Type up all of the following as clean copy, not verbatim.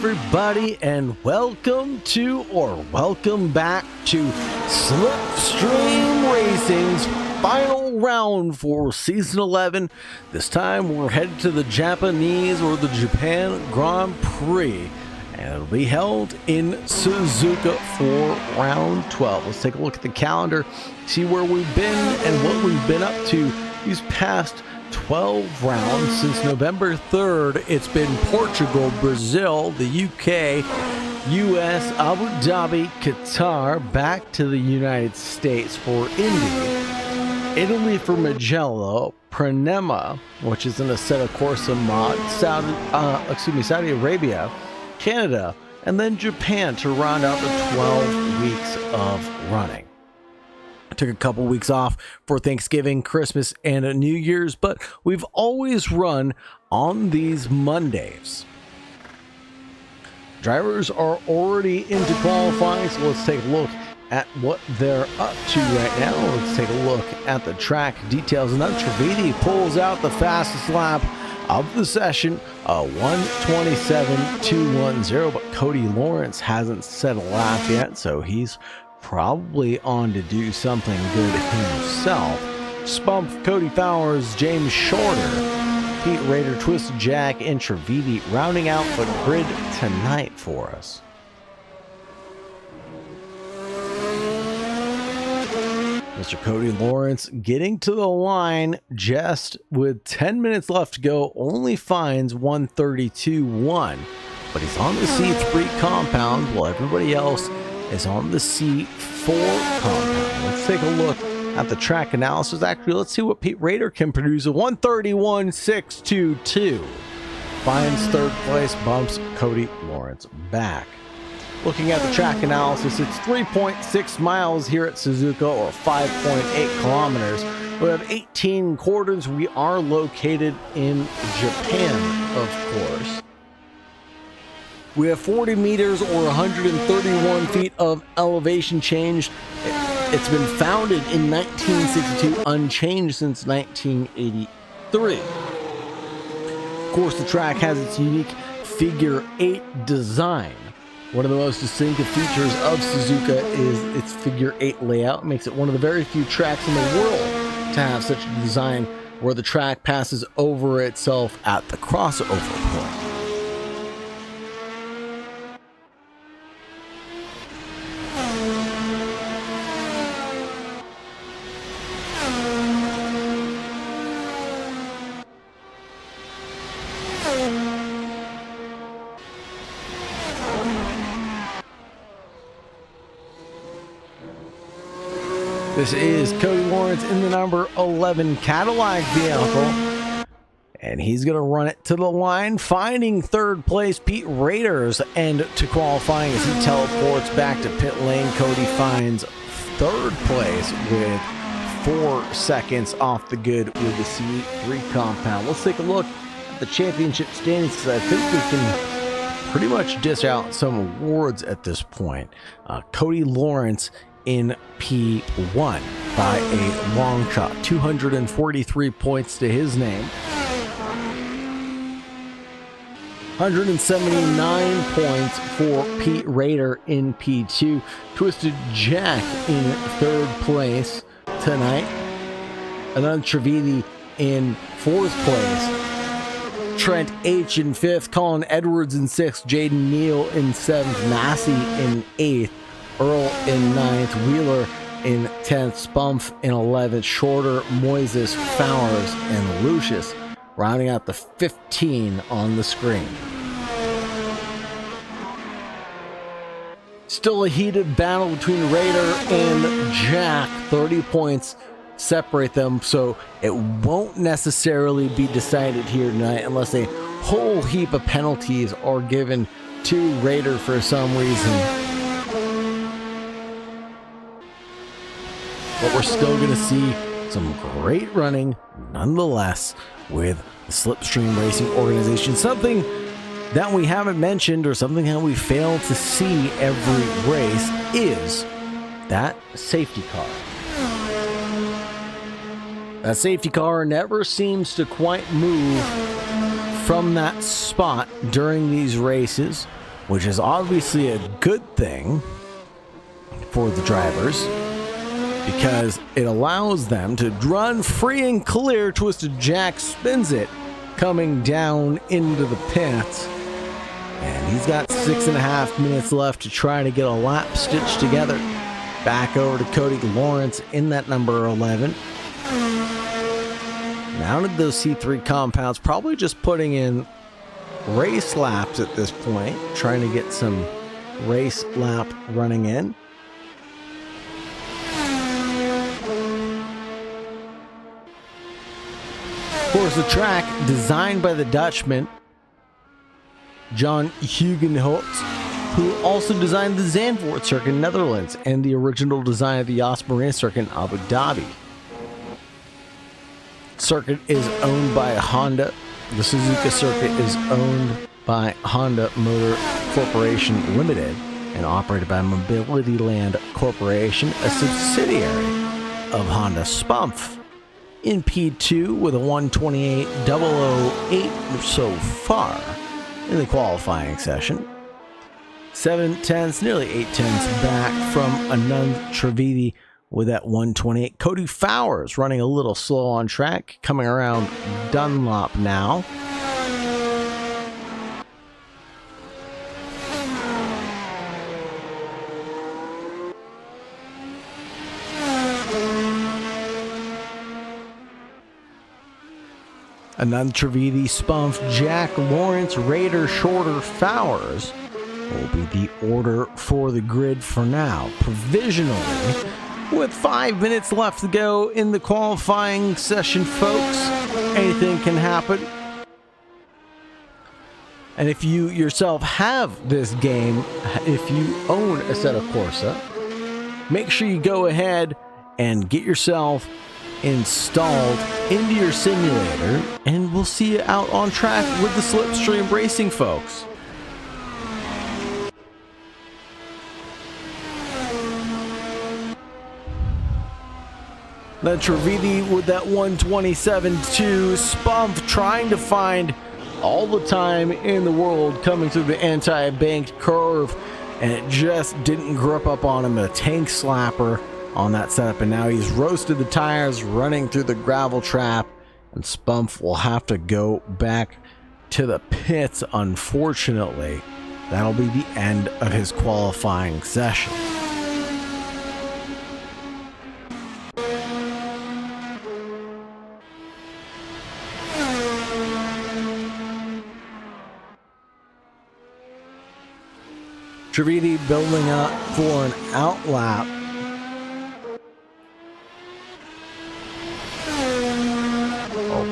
everybody, and welcome back to Slipstream Racing's final round for Season 11. This time we're headed to the Japanese or the Japan Grand Prix, and it'll be held in Suzuka for round 12. Let's take a look at the calendar, see where we've been and what we've been up to these past 12 rounds. Since November 3rd, it's been Portugal, Brazil, the UK, US, Abu Dhabi, Qatar, back to the United States for Indy, Italy for Mugello, Pranema, which is an Assetto Corsa mod, Saudi Arabia, Canada, and then Japan to round out the 12 weeks of running. I took a couple weeks off for Thanksgiving, Christmas, and New Year's, but we've always run on these Mondays. Drivers are already into qualifying, so let's take a look at what they're up to right now. Let's take a look at the track details. And then Trivedi pulls out the fastest lap of the session, 1:27.210, but Cody Lawrence hasn't set a lap yet, so he's probably on to do something good himself. Spump, Cody Fowers, James Shorter, Pete Rader, Twisted Jack, and Trivedi rounding out the grid tonight for us. Mr. Cody Lawrence getting to the line just with 10 minutes left to go, only finds 1:32.1, but he's on the C3 compound while everybody else is on the C4 compound. Let's take a look at the track analysis. Actually, let's see what Pete Rader can produce. A 1:31.622 finds third place, bumps Cody Lawrence back. Looking at the track analysis, it's 3.6 miles here at Suzuka, or 5.8 kilometers. We have 18 quarters. We are located in Japan, of course. We have 40 meters or 131 feet of elevation change. It's been founded in 1962, unchanged since 1983. Of course, the track has its unique figure 8 design. One of the most distinctive features of Suzuka is its figure 8 layout. It makes it one of the very few tracks in the world to have such a design where the track passes over itself at the crossover point. This is Cody Lawrence in the number 11 Cadillac vehicle, and he's going to run it to the line, finding third place Pete Rader's end to qualifying as he teleports back to pit lane. Cody finds third place with 4 seconds off the good with the C3 compound. Let's take a look at the championship standings, because I think we can pretty much dish out some awards at this point. Cody Lawrence in P1 by a long shot, 243 points to his name. 179 points for Pete Rader in P2. Twisted Jack in third place tonight. And then Trivedi in fourth place. Trent H in fifth. Colin Edwards in sixth. Jaden Neal in seventh. Massey in eighth. Earl in 9th, Wheeler in 10th, Spump in 11th, Shorter, Moises, Fowers, and Lucius rounding out the 15 on the screen. Still a heated battle between Rader and Jack. 30 points separate them, so it won't necessarily be decided here tonight unless a whole heap of penalties are given to Rader for some reason. But we're still going to see some great running nonetheless with the Slipstream Racing organization. Something that we haven't mentioned, or something that we fail to see every race, is that safety car. That safety car never seems to quite move from that spot during these races. which is obviously a good thing for the drivers because it allows them to run free and clear. Twisted Jack spins it, coming down into the pits. And he's got 6.5 minutes left to try to get a lap stitched together. Back over to Cody Lawrence in that number 11. Mounted those C3 compounds, probably just putting in race laps at this point, trying to get some race lap running in. Of course, the track designed by the Dutchman John Hugenholt, who also designed the Zandvoort circuit in Netherlands and the original design of the Yas Marina circuit in Abu Dhabi. Circuit is owned by Honda. The Suzuka circuit is owned by Honda Motor Corporation Limited and operated by Mobility Land Corporation, a subsidiary of Honda Spumf. In P2 with a 128.008 so far in the qualifying session. 7/10, nearly 8/10 back from Anand Trivedi with that 128. Cody Fowers running a little slow on track, coming around Dunlop now. Anand Trivedi, Spumf, Jack, Lawrence, Rader, Shorter, Fowers will be the order for the grid for now. Provisionally, with 5 minutes left to go in the qualifying session, folks, anything can happen. And if you yourself have this game, if you own Assetto Corsa, make sure you go ahead and get yourself installed into your simulator, and we'll see you out on track with the Slipstream Racing folks. Then Trivedi with that 127.2, Spumf trying to find all the time in the world coming through the anti-banked curve, and it just didn't grip up on him. A tank slapper on that setup, and now he's roasted the tires running through the gravel trap, and Spumf will have to go back to the pits. Unfortunately, that'll be the end of his qualifying session. Trivedi building up for an outlap.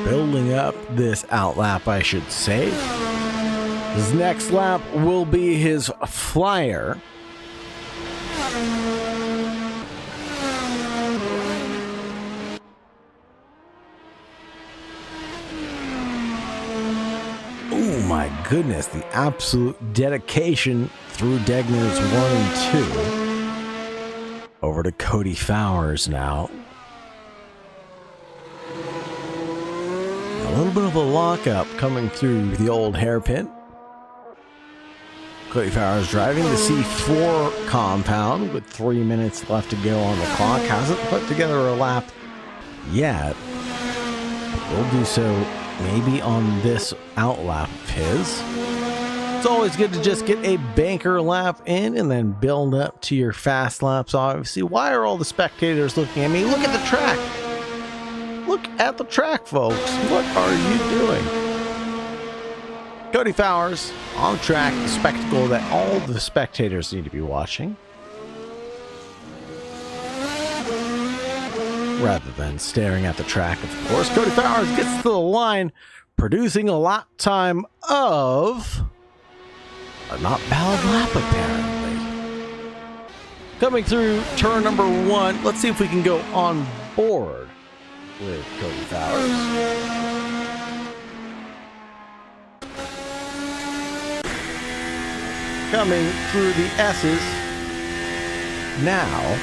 Building up this outlap, I should say. His next lap will be his flyer. Oh my goodness, the absolute dedication through Degner's 1 and 2. Over to Cody Fowers now. A little bit of a lockup coming through the old hairpin. Cody Fowers driving the C4 compound with 3 minutes left to go on the clock. Hasn't put together a lap yet. We'll do so maybe on this outlap of his. It's always good to just get a banker lap in and then build up to your fast laps, obviously. Why are all the spectators looking at me? Look at the track. Look at the track, folks. What are you doing? Cody Fowers on track, the spectacle that all the spectators need to be watching, rather than staring at the track, of course. Cody Fowers gets to the line, producing a lap time of a not valid lap, apparently. Coming through turn number 1, let's see if we can go on board with Cody Fowers. Coming through the S's now.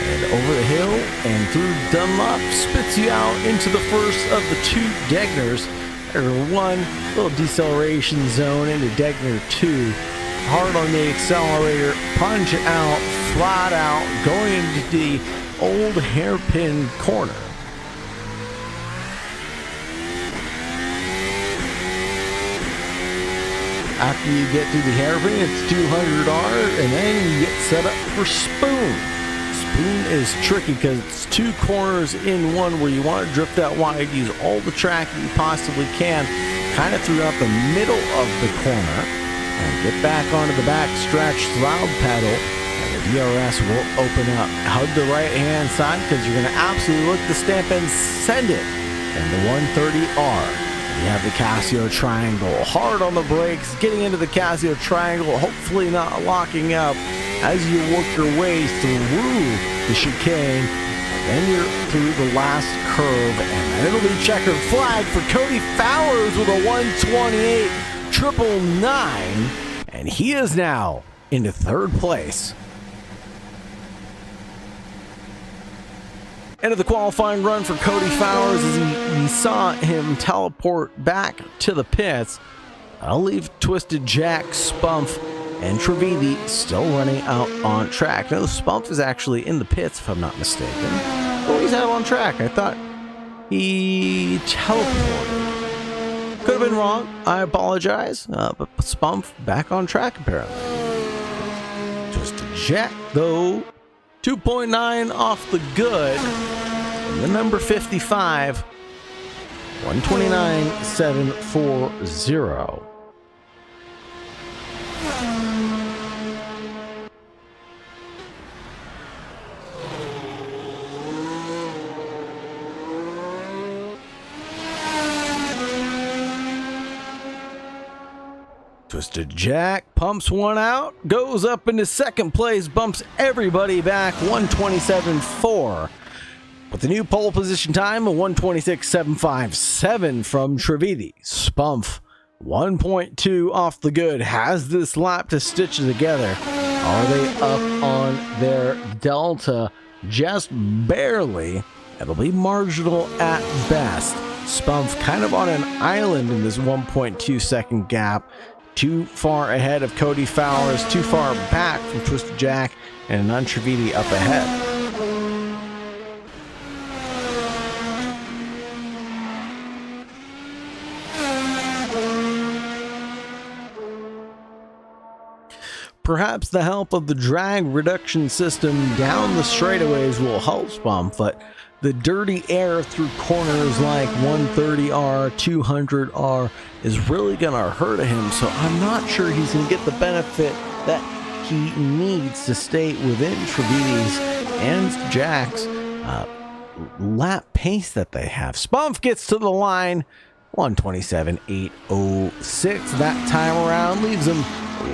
And over the hill and through Dunlop, spits you out into the first of the 2 Degners Degner 1, little deceleration zone into Degner 2. Hard on the accelerator, punch out, flat out, going into the old hairpin corner. After you get to the hairpin, it's 200R, and then you get set up for Spoon. Spoon is tricky because it's two corners in one where you want to drift out wide, use all the track you possibly can, kind of throughout the middle of the corner, and get back onto the back stretch loud pedal, and the DRS will open up. Hug the right-hand side because you're going to absolutely look the stamp and send it. And the 130R. You have the Casio triangle, hard on the brakes, getting into the Casio triangle, hopefully not locking up as you work your way through the chicane. Then you're through the last curve, and then it'll be checkered flag for Cody Fowers with a 128 999, and he is now into third place. End of the qualifying run for Cody Fowers as we saw him teleport back to the pits. I'll leave Twisted Jack, Spump, and Trevidi still running out on track. Now, Spump is actually in the pits, if I'm not mistaken. Oh, he's out on track. I thought he teleported. Could have been wrong. I apologize. But Spump back on track, apparently. Twisted Jack, though, 2.9 off the good. And the number 55, 129.740. Twisted Jack pumps one out, goes up into second place, bumps everybody back, 127.4. With the new pole position time of 126.757 from Trevidi. Spump, 1.2 off the good, has this lap to stitch it together. Are they up on their delta? Just barely. It'll be marginal at best. Spump kind of on an island in this 1.2 second gap. Too far ahead of Cody Fowers, too far back from Twisted Jack, and None Trevidi up ahead. Perhaps the help of the drag reduction system down the straightaways will help Spump, but the dirty air through corners like 130R, 200R is really going to hurt him, so I'm not sure he's going to get the benefit that he needs to stay within Trevidi's and Jack's lap pace that they have. Spump gets to the line, 127.806 that time around, leaves him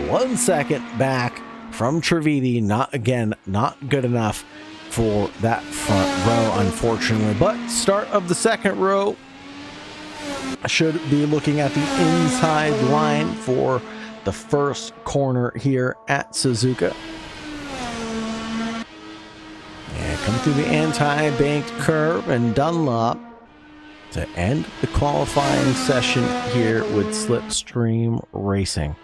1 second back from Trevidi. Not good enough for that front row, unfortunately. But start of the second row, should be looking at the inside line for the first corner here at Suzuka. And come through the anti-banked curve and Dunlop to end the qualifying session here with Slipstream Racing.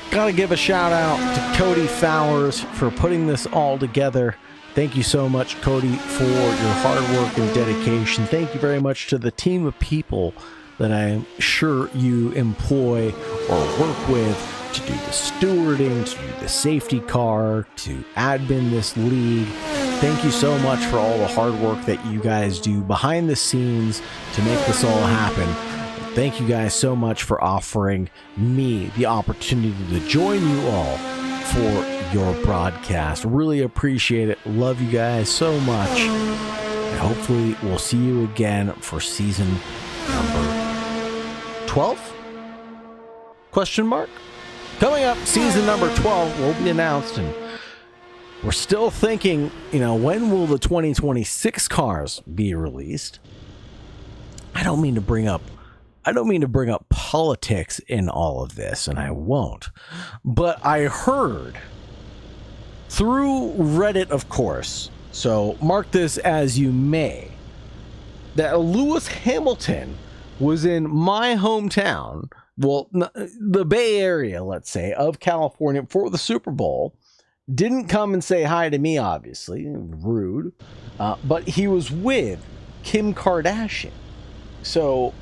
Gotta give a shout out to Cody Fowers for putting this all together. Thank you so much, Cody, for your hard work and dedication. Thank you very much to the team of people that I'm sure you employ or work with to do the stewarding, to do the safety car, to admin this league. Thank you so much for all the hard work that you guys do behind the scenes to make this all happen. Thank you guys so much for offering me the opportunity to join you all for your broadcast. Really appreciate it. Love you guys so much. And hopefully we'll see you again for season number 12? Question mark? Coming up, season number 12 will be announced, and we're still thinking, when will the 2026 cars be released? I don't mean to bring up politics in all of this, and I won't. But I heard through Reddit, of course, so mark this as you may, that Lewis Hamilton was in my hometown, well, the Bay Area, let's say, of California for the Super Bowl. Didn't come and say hi to me, obviously, rude, but he was with Kim Kardashian. So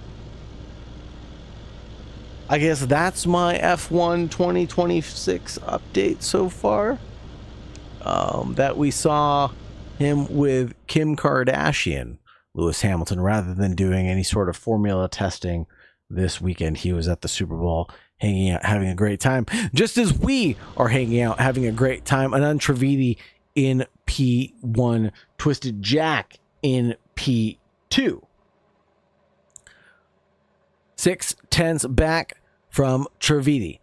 I guess that's my F1 2026 update so far. That we saw him with Kim Kardashian, Lewis Hamilton, rather than doing any sort of formula testing this weekend. He was at the Super Bowl hanging out, having a great time, just as we are hanging out, having a great time. Anand Trivedi in P1, Twisted Jack in P2. 6/10 back from Trivedi.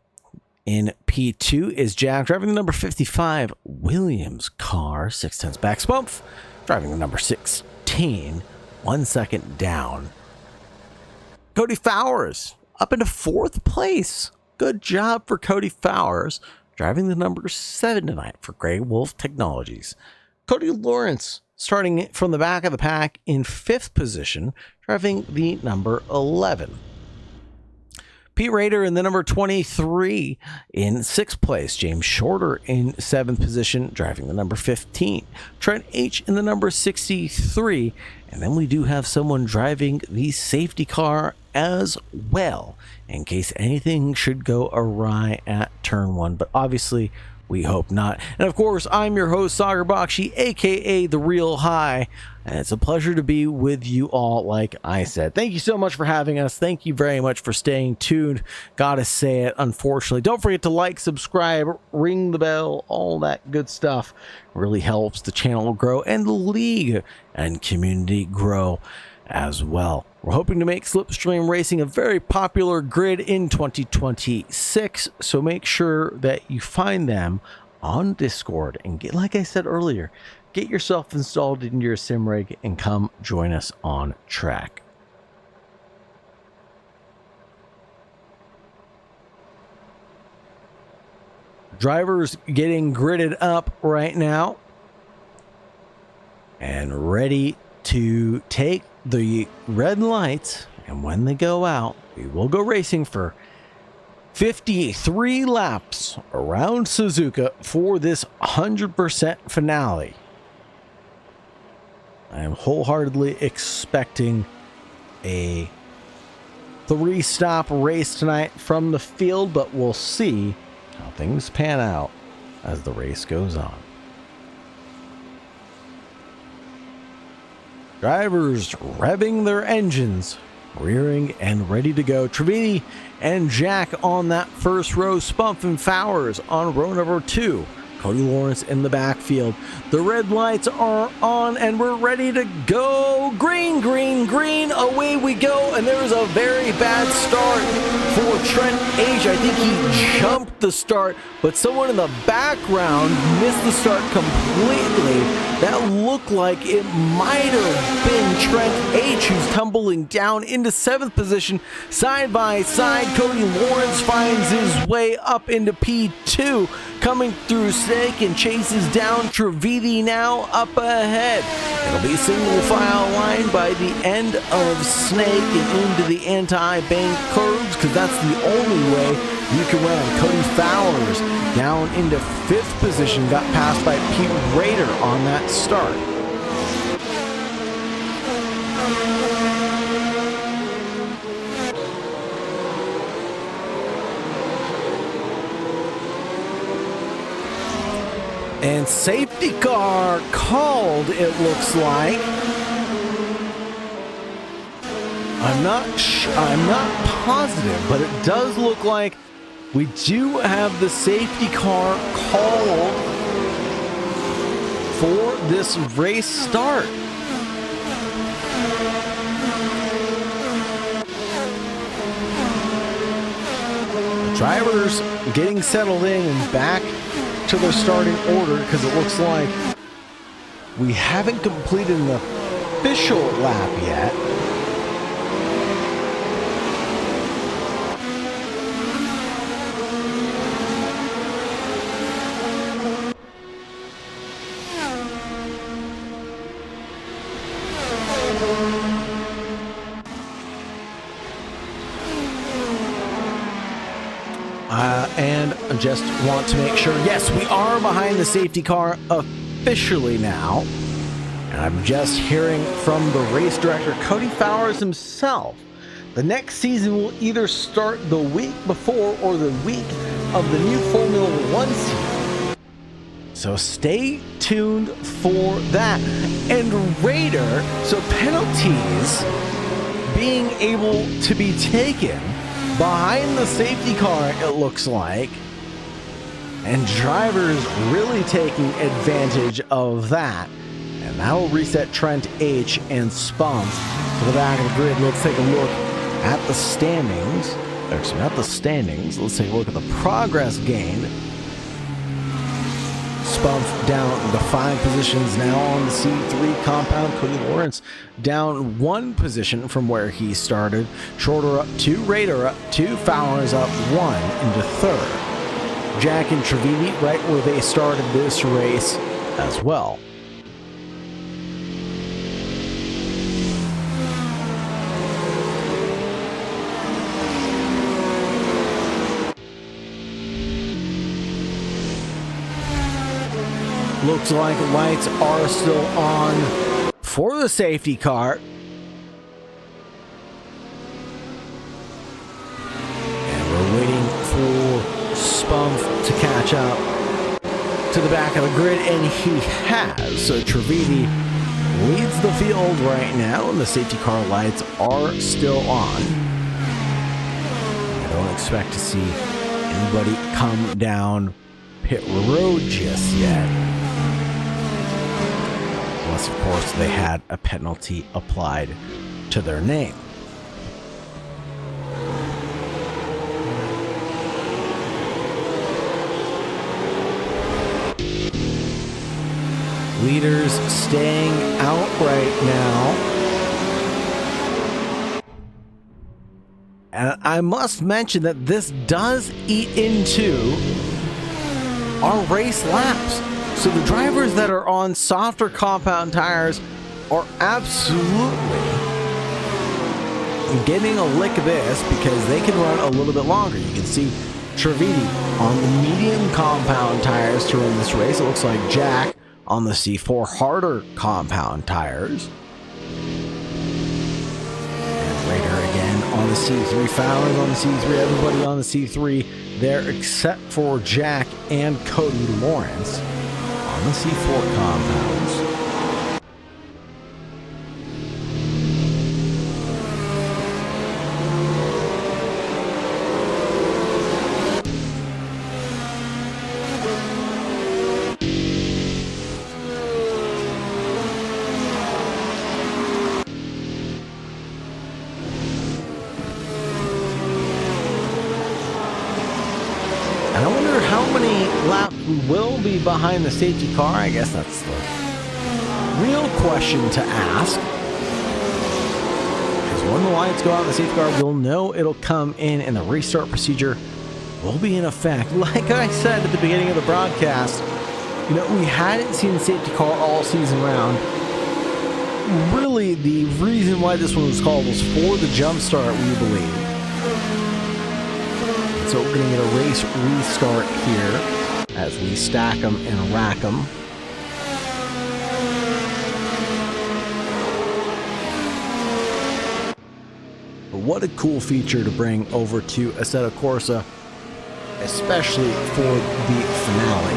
In P2 is Jack, driving the number 55 Williams car. 6/10 back. Spump driving the number 16, 1 second down. Cody Fowers up into 4th place. Good job for Cody Fowers, driving the number 7 tonight for Grey Wolf Technologies. Cody Lawrence starting from the back of the pack in 5th position, driving the number 11. Pete Rader in the number 23 in 6th place. James Shorter in 7th position, driving the number 15. Trent H in the number 63. And then we do have someone driving the safety car as well, in case anything should go awry at turn 1. But obviously, we hope not. And of course, I'm your host, Saagar Bakshi, aka The Real High. And it's a pleasure to be with you all, like I said. Thank you so much for having us. Thank you very much for staying tuned. Gotta say it, unfortunately. Don't forget to like, subscribe, ring the bell, all that good stuff. Really helps the channel grow and the league and community grow as well. We're hoping to make Slipstream Racing a very popular grid in 2026, so make sure that you find them on Discord and get, like I said earlier, get yourself installed into your sim rig and come join us on track. Drivers getting gridded up right now and ready to take the red lights, and when they go out, we will go racing for 53 laps around Suzuka for this 100% finale. I am wholeheartedly expecting a 3-stop race tonight from the field, but we'll see how things pan out as the race goes on. Drivers revving their engines, rearing and ready to go. Trivedi and Jack on that first row. Spump and Fowers on row number 2. Cody Lawrence in the backfield. The red lights are on and we're ready to go. Green, green, green. Away we go. And there was a very bad start for Trent H. I think he jumped the start, but someone in the background missed the start completely. That looked like it might have been Trent H. who's tumbling down into 7th position. Side by side, Cody Lawrence finds his way up into P2. Coming through Snake and chases down Trivedi now up ahead. It'll be single file line by the end of Snake and into the anti-bank curves, because that's the only way you can run. Cody Fowers down into 5th position, got passed by Pete Rader on that start. And safety car called, it looks like. I'm not positive, but it does look like we do have the safety car called for this race start. The drivers getting settled in and back to their starting order, because it looks like we haven't completed an official lap yet. And just want to make sure, yes, we are behind the safety car officially now. And I'm just hearing from the race director, Cody Fowers himself. The next season will either start the week before or the week of the new Formula One season. So stay tuned for that. And Raider, so penalties being able to be taken behind the safety car, it looks like. And drivers really taking advantage of that. And that will reset Trent H and Spump to the back of the grid. Let's take a look at the standings. Actually, not the standings. Let's take a look at the progress gained. Spump down the 5 positions now on the C3 compound. Cody Lawrence down 1 position from where he started. Shorter up 2, Raider up 2, Fowers up 1 into 3rd. Jack and Trevini right where they started this race as well. Looks like lights are still on for the safety car. And we're waiting for Spump to catch up to the back of the grid, and he has. So Trevini leads the field right now, and the safety car lights are still on. I don't expect to see anybody come down pit road just yet. Unless, of course, they had a penalty applied to their name. Leaders staying out right now. And I must mention that this does eat into our race laps. So the drivers that are on softer compound tires are absolutely getting a lick of this because they can run a little bit longer. You can see Trevini on the medium compound tires to run this race. It looks like Jack on the C4 harder compound tires. And Raider again on the C3, Fowers on the C3, everybody on the C3 there except for Jack and Cody Lawrence on the C4 compounds. And I wonder how many laps we will be behind the safety car. I guess that's the real question to ask. Because when the lights go out in the safety car, you'll know it'll come in and the restart procedure will be in effect. Like I said at the beginning of the broadcast, you know, we hadn't seen the safety car all season round. Really, the reason why this one was called was for the jump start, we believe. So we're going to get a race restart here as we stack them and rack them. But what a cool feature to bring over to Assetto Corsa, especially for the finale.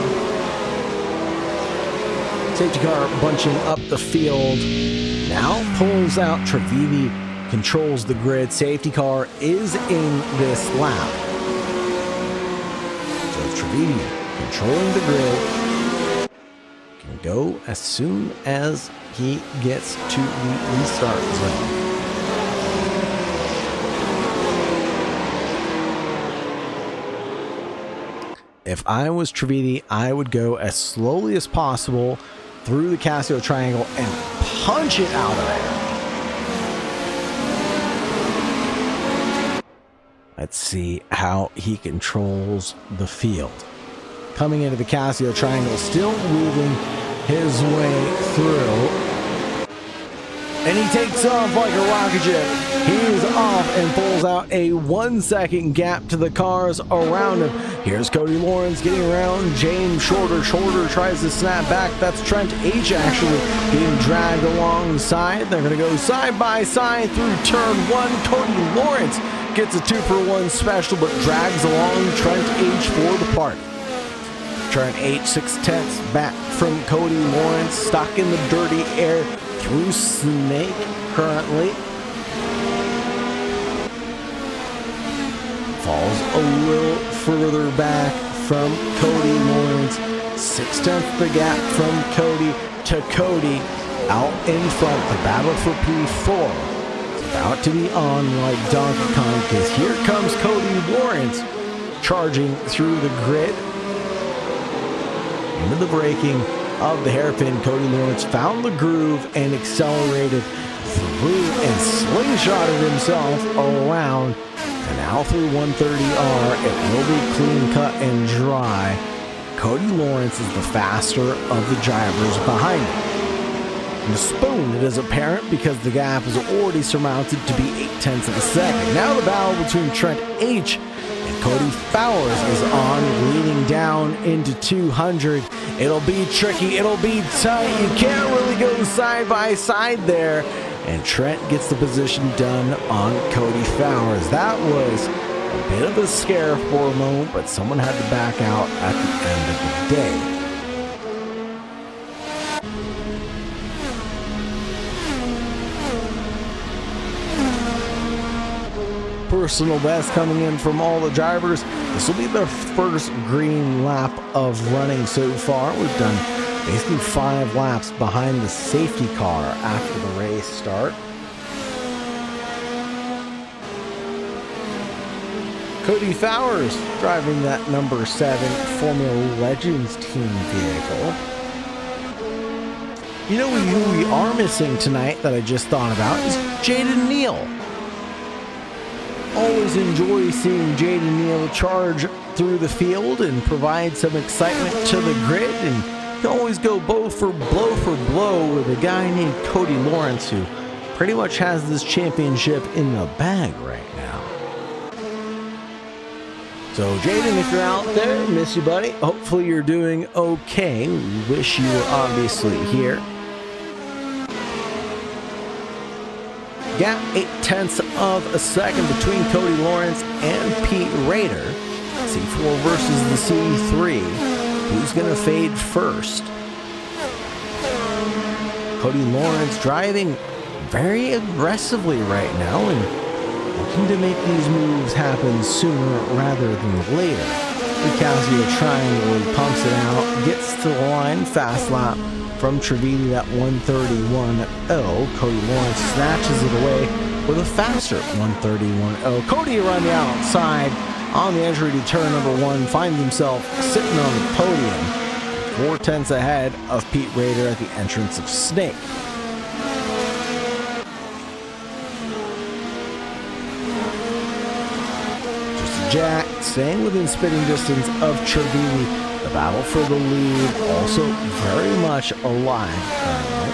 Safety car bunching up the field. Now pulls out Trevini, controls the grid. Safety car is in this lap. Trevini controlling the grid, can go as soon as he gets to the restart zone. If I was Trevini, I would go as slowly as possible through the Casio triangle and punch it out of there. Let's see how he controls the field. Coming into the Casio triangle, still moving his way through. And he takes off like a rocket ship. He's off and pulls out a 1 second gap to the cars around him. Here's Cody Lawrence getting around James Shorter. Shorter tries to snap back. That's Trent H actually getting dragged alongside. They're going to go side by side through turn 1. Cody Lawrence gets a 2-for-1 special, but drags along Trent H for the party. Trent H 6/10 back from Cody Lawrence, stuck in the dirty air through Snake currently. Falls a little further back from Cody Lawrence. 6/10 the gap from Cody to Cody out in front. The battle for P4 is about to be on like Donkey Kong, because here comes Cody Lawrence charging through the grid. Into the braking of the hairpin, Cody Lawrence found the groove and accelerated through and slingshotted himself around. And now through 130R, it will be clean cut and dry. Cody Lawrence is the faster of the drivers behind him. In the spoon, it is apparent because the gap is already surmounted to be 0.8 of a second. Now the battle between Trent H and Cody Fowers is on, leading down into 200. It'll be tricky, it'll be tight. You can't really go side by side there. And Trent gets the position done on Cody Fowers. That was a bit of a scare for a moment, but someone had to back out at the end of the day. Personal best coming in from all the drivers. This will be their first green lap of running so far. We've done basically 5 laps behind the safety car after the race start. Cody Fowers driving that number 7 Formula Legends team vehicle. You know who we are missing tonight that I just thought about is Jaden Neal. Always enjoy seeing Jaden Neal charge through the field and provide some excitement to the grid, and you can always go blow for blow with a guy named Cody Lawrence, who pretty much has this championship in the bag right now. So Jaden, if you're out there, miss you, buddy. Hopefully you're doing okay. We wish you were obviously here. Gap 0.8 of a second between Cody Lawrence and Pete Rader. C4 versus the C3. Who's going to fade first? Cody Lawrence driving very aggressively right now and looking to make these moves happen sooner rather than later. The Casio triangle, he pumps it out, gets to the line, fast lap from Trevini at 131.0. Cody Lawrence snatches it away with a faster 131.0. Cody around the outside on the entry to turn number 1 finds himself sitting on the podium, 4/10 ahead of Pete Rader at the entrance of Snake. Just Jack staying within spitting distance of Trevini. The battle for the lead also very much alive currently.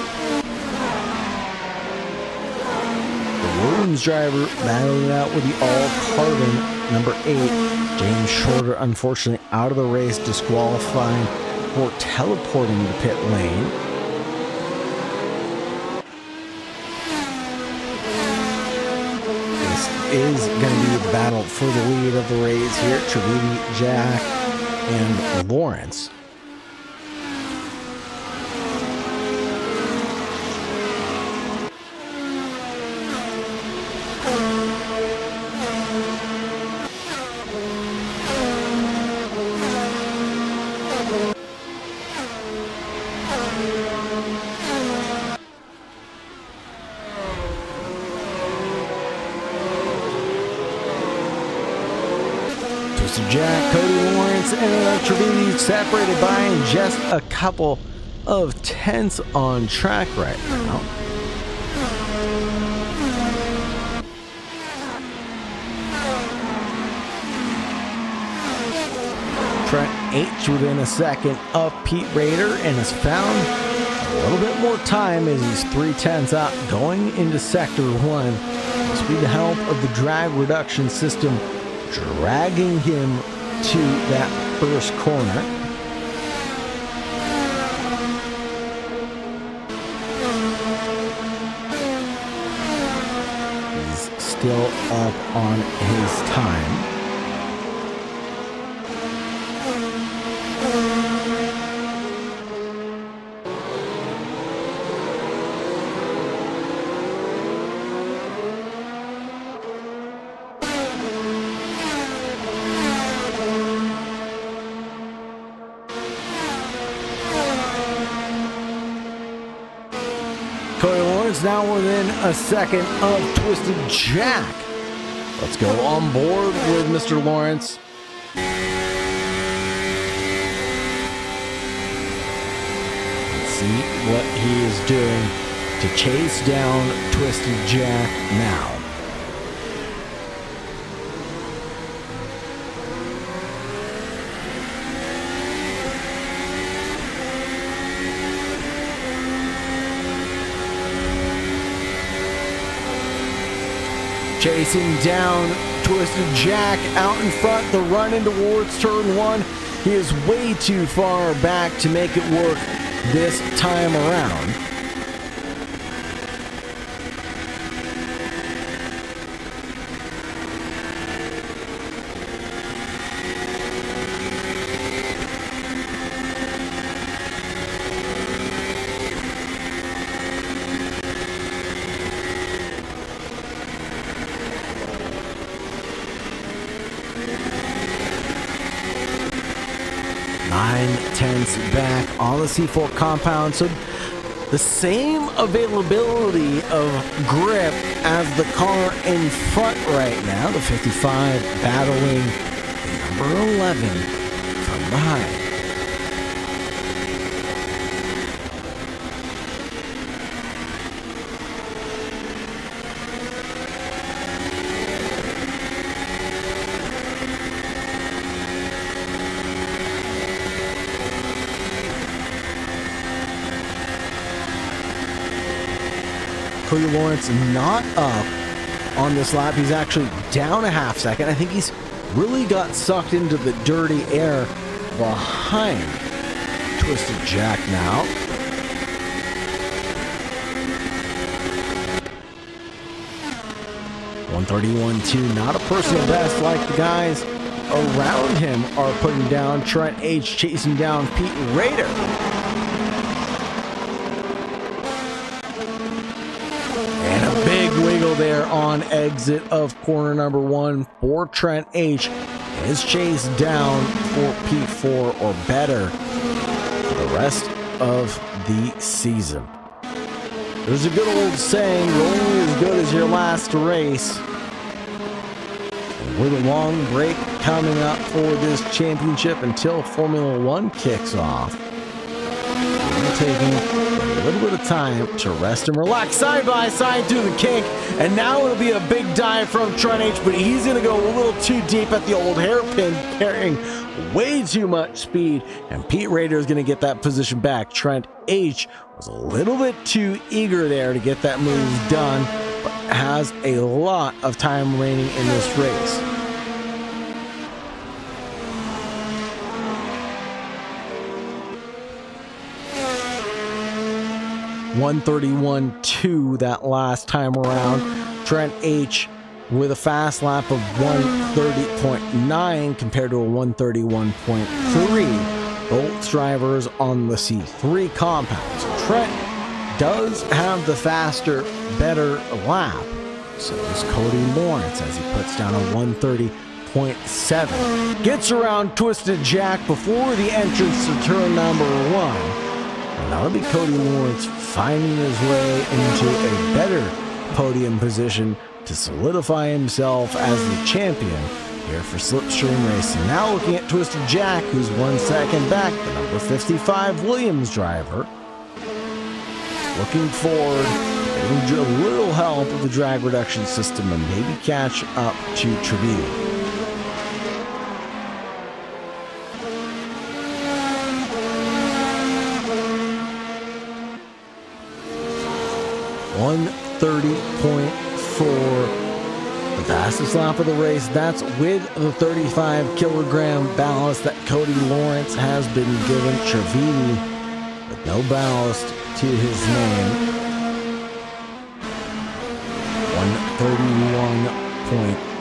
The Williams driver battling it out with the all-carbon number 8. James Shorter, unfortunately, out of the race, disqualified for teleporting the pit lane. This is going to be the battle for the lead of the race here. Trevini, Jack, and Lawrence. Jack, Cody Lawrence, and Trevini separated by just a couple of tenths on track right now. Trent H within a second of Pete Rader and has found a little bit more time as he's 3/10 out going into sector 1. This will be the help of the drag reduction system dragging him to that first corner. He's still up on his time. Now within a second of Twisted Jack. Let's go on board with Mr. Lawrence. Let's see what he is doing to chase down Twisted Jack now. Chasing down Twisted Jack out in front, the run in towards turn one. He is way too far back to make it work this time around. Back on the C4 compound, so the same availability of grip as the car in front right now. The 55 battling number 11 from behind. Cody Lawrence not up on this lap. He's actually down a half second. I think he's really got sucked into the dirty air behind Twisted Jack now. .131.2, not a personal best like the guys around him are putting down. Trent H chasing down Pete Rader. Wiggle there on exit of corner number one for Trent H. His chase down for P4 or better for the rest of the season. There's a good old saying, you're only as good as your last race. And with a long break coming up for this championship until Formula One kicks off, we're taking a little bit of time to rest and relax. Side by side through the kink, and now it'll be a big dive from Trent H, but he's going to go a little too deep at the old hairpin, carrying way too much speed, and Pete Rader is going to get that position back. Trent H was a little bit too eager there to get that move done, but has a lot of time remaining in this race. .131.2 that last time around. Trent H with a fast lap of 130.9 compared to a 131.3. Both drivers on the C3 compounds. Trent does have the faster, better lap. So does Cody Lawrence as he puts down a 130.7. Gets around Twisted Jack before the entrance to turn number one. And that'll be Cody Lawrence finding his way into a better podium position to solidify himself as the champion here for Slipstream Racing. Now looking at Twisted Jack, who's 1 second back, the number 55 Williams driver. Looking forward, getting a little help with the drag reduction system and maybe catch up to Tribune. .130.4 for the fastest lap of the race. That's with the 35-kilogram ballast that Cody Lawrence has been given. Trevini with no ballast to his name.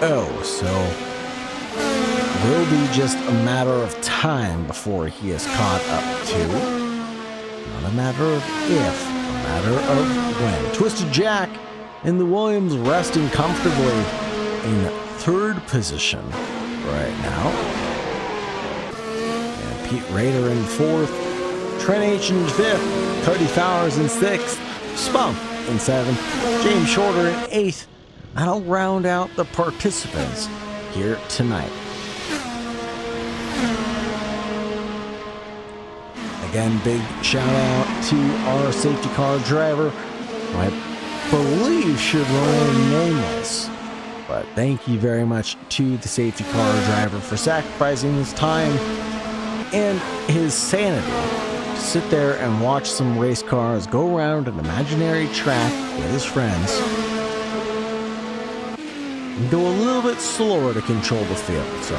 131.0. So will be just a matter of time before he is caught up to. Not a matter of if, a matter of when. Twisted Jack in the Williams resting comfortably in third position right now. And Pete Rader in fourth. Trent H in fifth. Cody Fowers in sixth. Spunk in seventh. James Shorter in eighth. That'll round out the participants here tonight. Again, big shout out to our safety car driver, who I believe should remain nameless. But thank you very much to the safety car driver for sacrificing his time and his sanity to sit there and watch some race cars go around an imaginary track with his friends and go a little bit slower to control the field. So,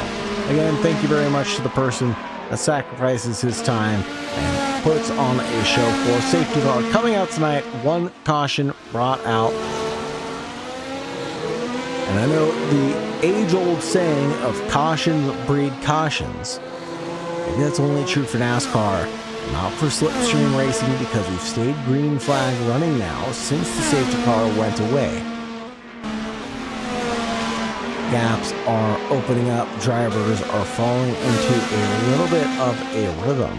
again, thank you very much to the person that sacrifices his time and puts on a show for safety car. Coming out tonight, one caution brought out. And I know the age-old saying of cautions breed cautions. Maybe that's only true for NASCAR, not for Slipstream Racing, because we've stayed green flag running now since the safety car went away. Gaps are opening up, drivers are falling into a little bit of a rhythm.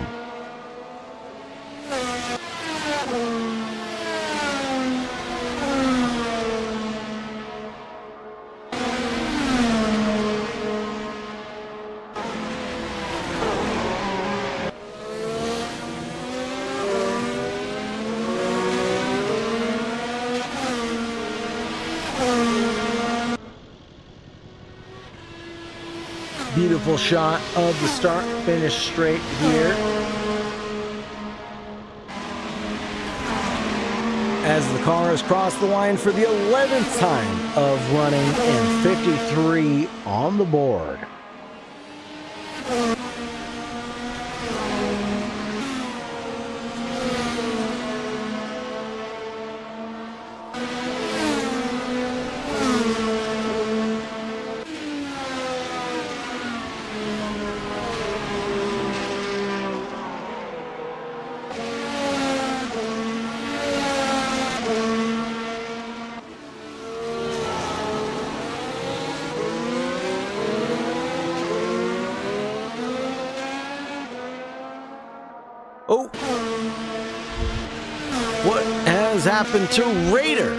Beautiful shot of the start finish straight here as the cars cross the line for the 11th time of running, and 53 on the board. Oh, what has happened to Rader?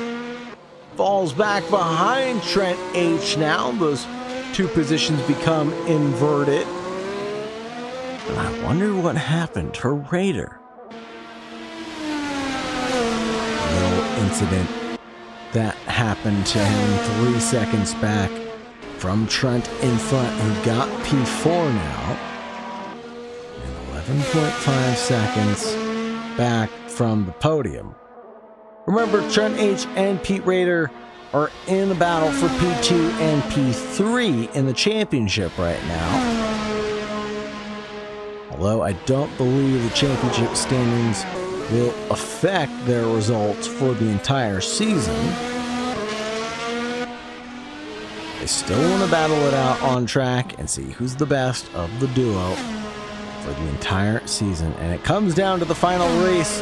Falls back behind Trent H now. Those two positions become inverted. And I wonder what happened to Rader. A little incident that happened to him 3 seconds back from Trent in front, who got P4 now. 11.5 seconds back from the podium. Remember, Trent H and Pete Rader are in the battle for P2 and P3 in the championship right now. Although I don't believe the championship standings will affect their results for the entire season. They still want to battle it out on track and see who's the best of the duo for the entire season. And it comes down to the final race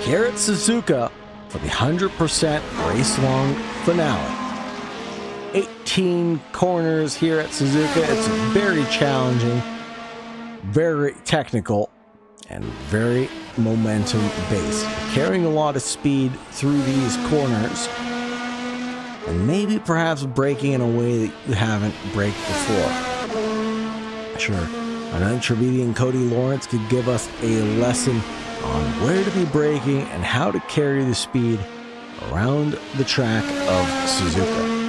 here at Suzuka for the 100% race-long finale. 18 corners here at Suzuka. It's very challenging, very technical, and very momentum-based. Carrying a lot of speed through these corners, and maybe perhaps braking in a way that you haven't braked before. Sure, I know Trevini and Cody Lawrence could give us a lesson on where to be braking and how to carry the speed around the track of Suzuka.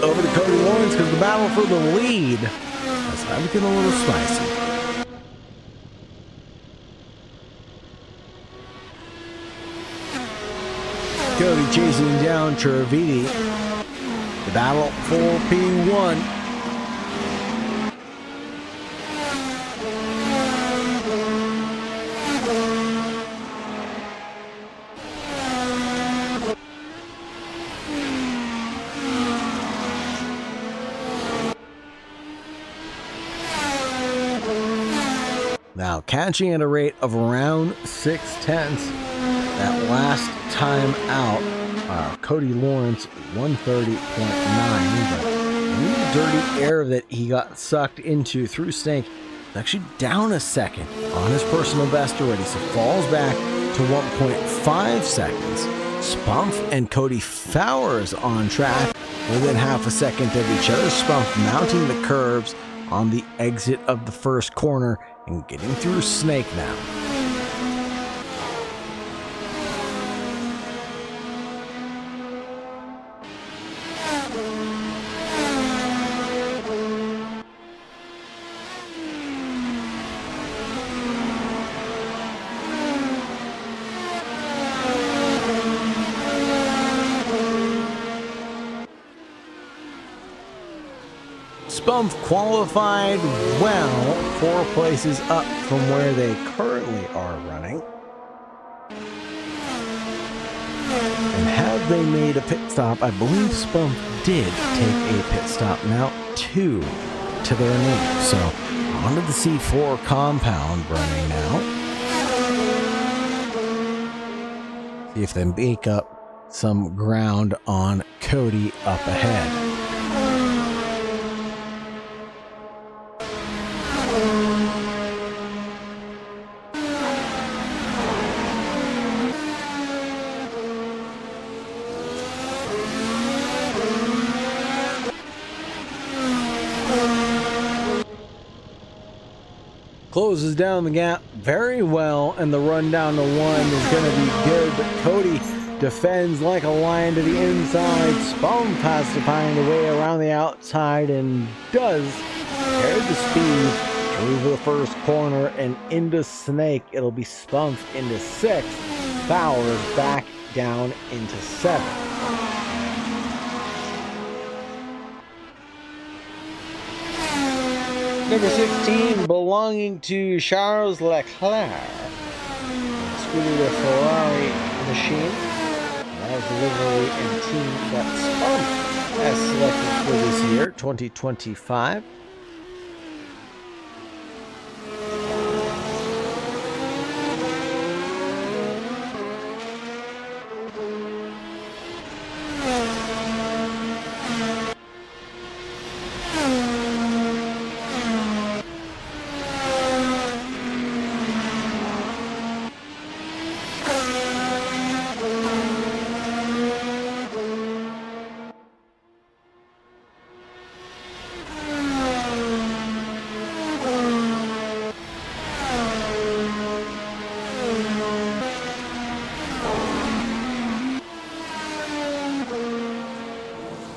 over to Cody Lawrence because the battle for the lead has time to get a little spicy. Cody chasing down Trevidi. The battle for P1. Now catching at a rate of around 0.6. That last time out, Cody Lawrence 130.9, but the dirty air that he got sucked into through Snake is actually down a second on his personal best already, so falls back to 1.5 seconds. Spump and Cody Fowers on track within half a second of each other. Spump mounting the curves on the exit of the first corner and getting through Snake now. Spump qualified well, 4 places up from where they currently are running. And have they made a pit stop? I believe Spump did take a pit stop now, 2 to their name. So onto the C4 compound running now. See if they make up some ground on Cody up ahead. Closes down the gap very well, and the run down to 1 is going to be good, but Cody defends like a lion to the inside. Spump has to find a way around the outside and does carry the speed through the first corner and into Snake. It'll be Spump into 6th, Fowers back down into 7th. Number 16 belonging to Charles Leclerc. Scooter the Ferrari machine. That was the livery and team that Spump has selected for this year, 2025.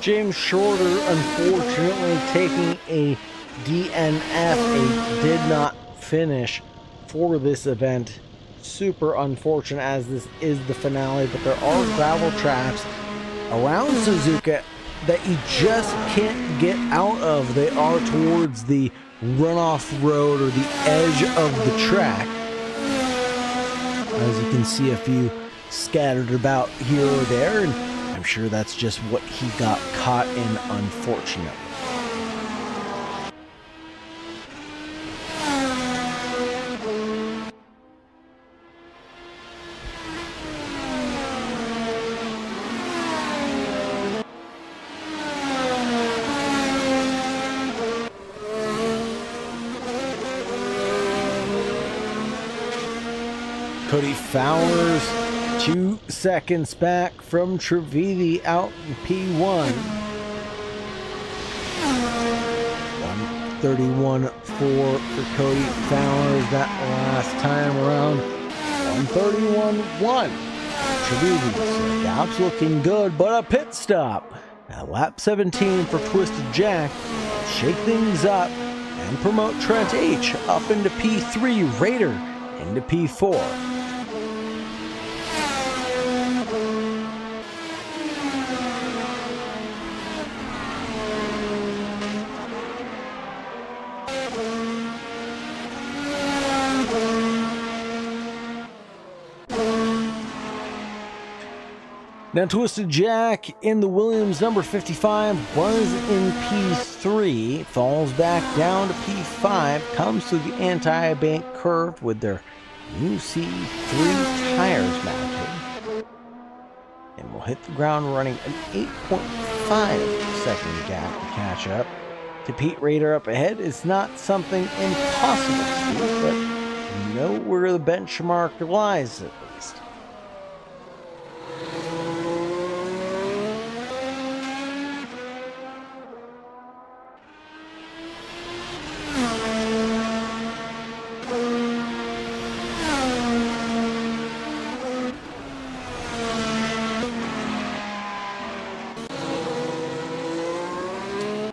James Shorter, unfortunately, taking a DNF, a did not finish for this event. Super unfortunate, as this is the finale, but there are gravel traps around Suzuka that you just can't get out of. They are towards the runoff road or the edge of the track. As you can see, a few scattered about here or there, and I'm sure that's just what he got caught in, unfortunately. Cody Fowers 2 seconds back from Trevidi out in P1. 131.4 for Cody Fowers that last time around. 131.1. Trevidi. So gap's looking good, but a pit stop Now lap 17 for Twisted Jack. Shake things up and promote Trent H up into P3, Raider into P4. Now Twisted Jack in the Williams number 55 was in P3, falls back down to P5, comes to the anti-bank curve with their new C3 tires mounted, and will hit the ground running an 8.5 second gap to catch up. To Pete Raider up ahead is not something impossible to do, but you know where the benchmark lies at least.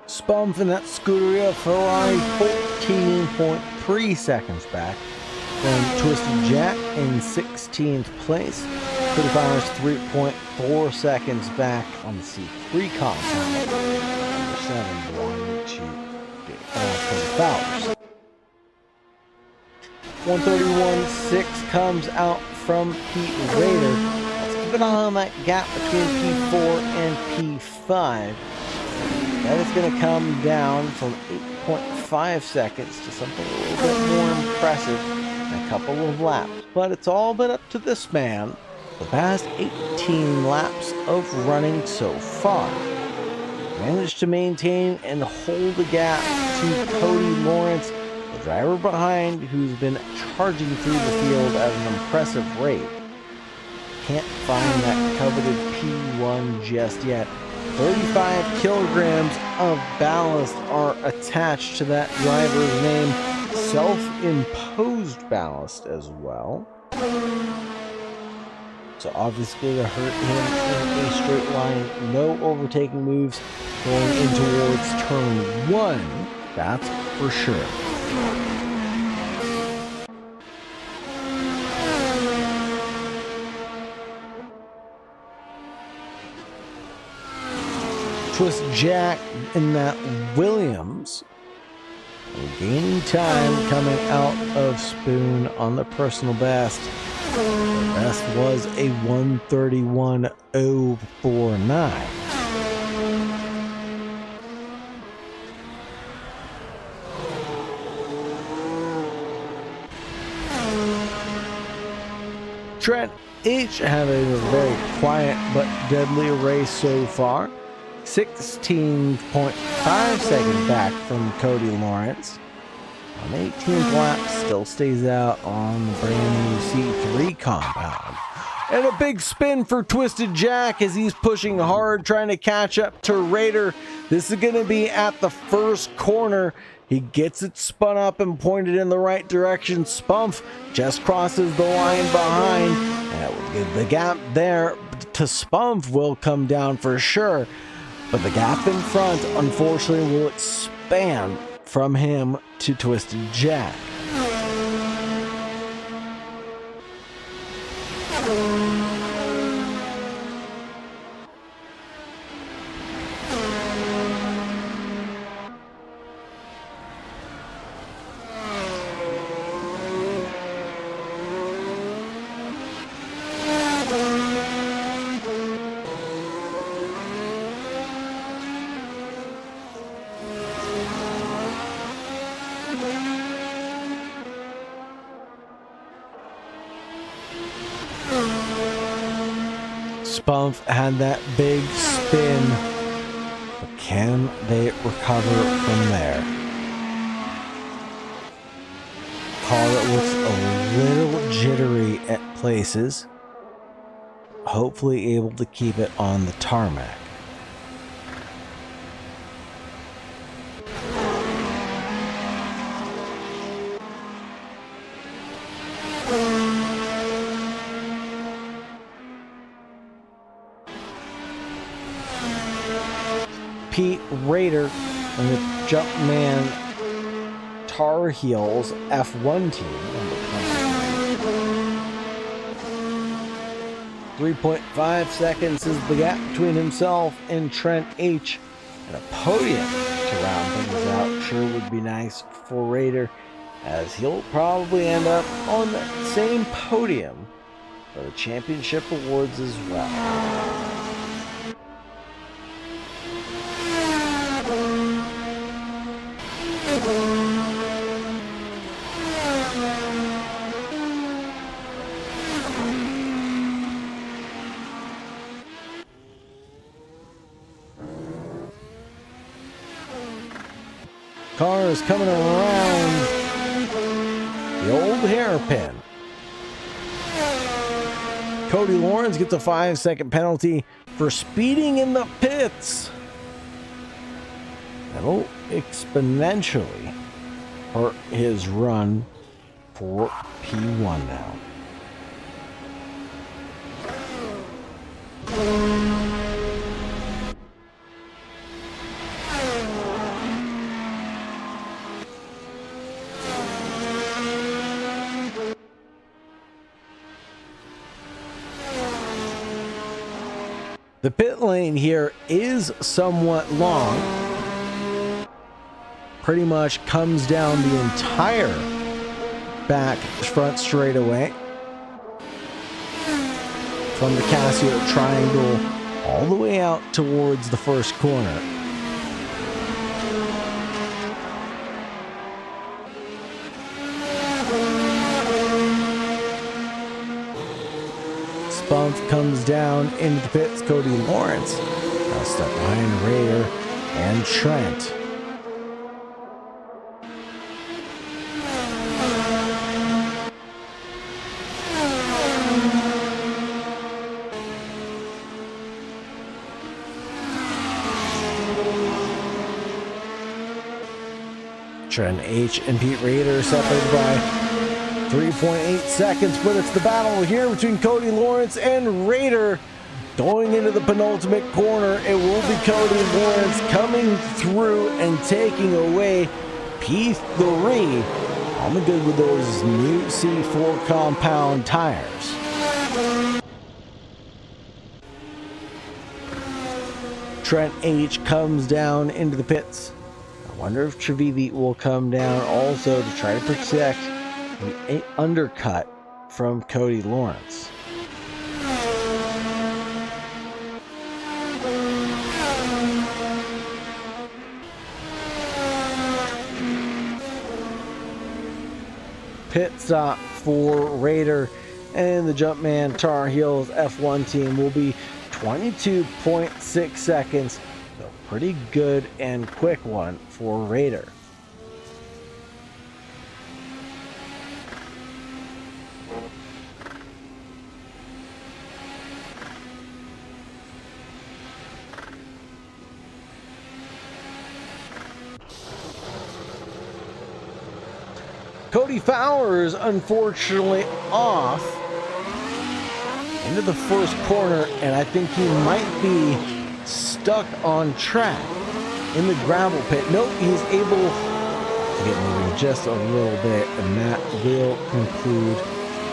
Spump in that Scuderia Ferrari 14.3 seconds back. Then Twisted Jack in 16th place. Qualifiers 3.4 seconds back on the C3 compound. Number 7 belonging to Cody Fowlers. 131.6 comes out from Pete Raider. Let's keep an eye on that gap between P4 and P5. That is going to come down from 8.5 seconds to something a little bit more impressive in a couple of laps. But it's all been up to this man the past 18 laps of running so far. Managed to maintain and hold the gap to Cody Lawrence, the driver behind, who's been charging through the field at an impressive rate. Can't find that coveted P1 just yet. 35 kilograms of ballast are attached to that driver's name. Self-imposed ballast as well. So obviously to hurt him in a straight line. No overtaking moves going in towards turn 1. That's for sure. Twist Jack in that Williams, gaining time coming out of Spoon on the personal best. The best was a 1:31.049. Trent H having a very quiet but deadly race so far. 16.5 seconds back from Cody Lawrence. On the 18th lap, still stays out on the brand new C3 compound. And a big spin for Twisted Jack as he's pushing hard, trying to catch up to Raider. This is going to be at the first corner. He gets it spun up and pointed in the right direction. Spump just crosses the line behind. And the gap there to Spump will come down for sure. But the gap in front, unfortunately, will expand from him to Twisted Jack. Spump had that big spin, but can they recover from there? Car that looks a little jittery at places, hopefully able to keep it on the tarmac. Pete Raider and the Jumpman Tar Heels F1 team. 3.5 seconds is the gap between himself and Trent H. And a podium to round things out sure would be nice for Raider, as he'll probably end up on the same podium for the championship awards as well. Car is coming around the old hairpin. Cody Lawrence gets a 5-second penalty for speeding in the pits. That'll exponentially hurt his run for P1 now. The pit lane here is somewhat long. Pretty much comes down the entire back front straightaway. From the Casio Triangle all the way out towards the first corner. Bump comes down into the pits. Cody Lawrence now stuck behind Raider and Trent. Trent H and Pete Raider separated by 3.8 seconds, but it's the battle here between Cody Lawrence and Raider. Going into the penultimate corner, it will be Cody Lawrence coming through and taking away P3 on the good with those new C4 compound tires. Trent H comes down into the pits. I wonder if Trevidi will come down also to try to protect an undercut from Cody Lawrence. Pit stop for Raider and the Jumpman Tar Heels F1 team will be 22.6 seconds. So pretty good and quick one for Raider. Cody Fowler's unfortunately off into the first corner, and I think he might be stuck on track in the gravel pit. Nope, he's able to get moving just a little bit, and that will conclude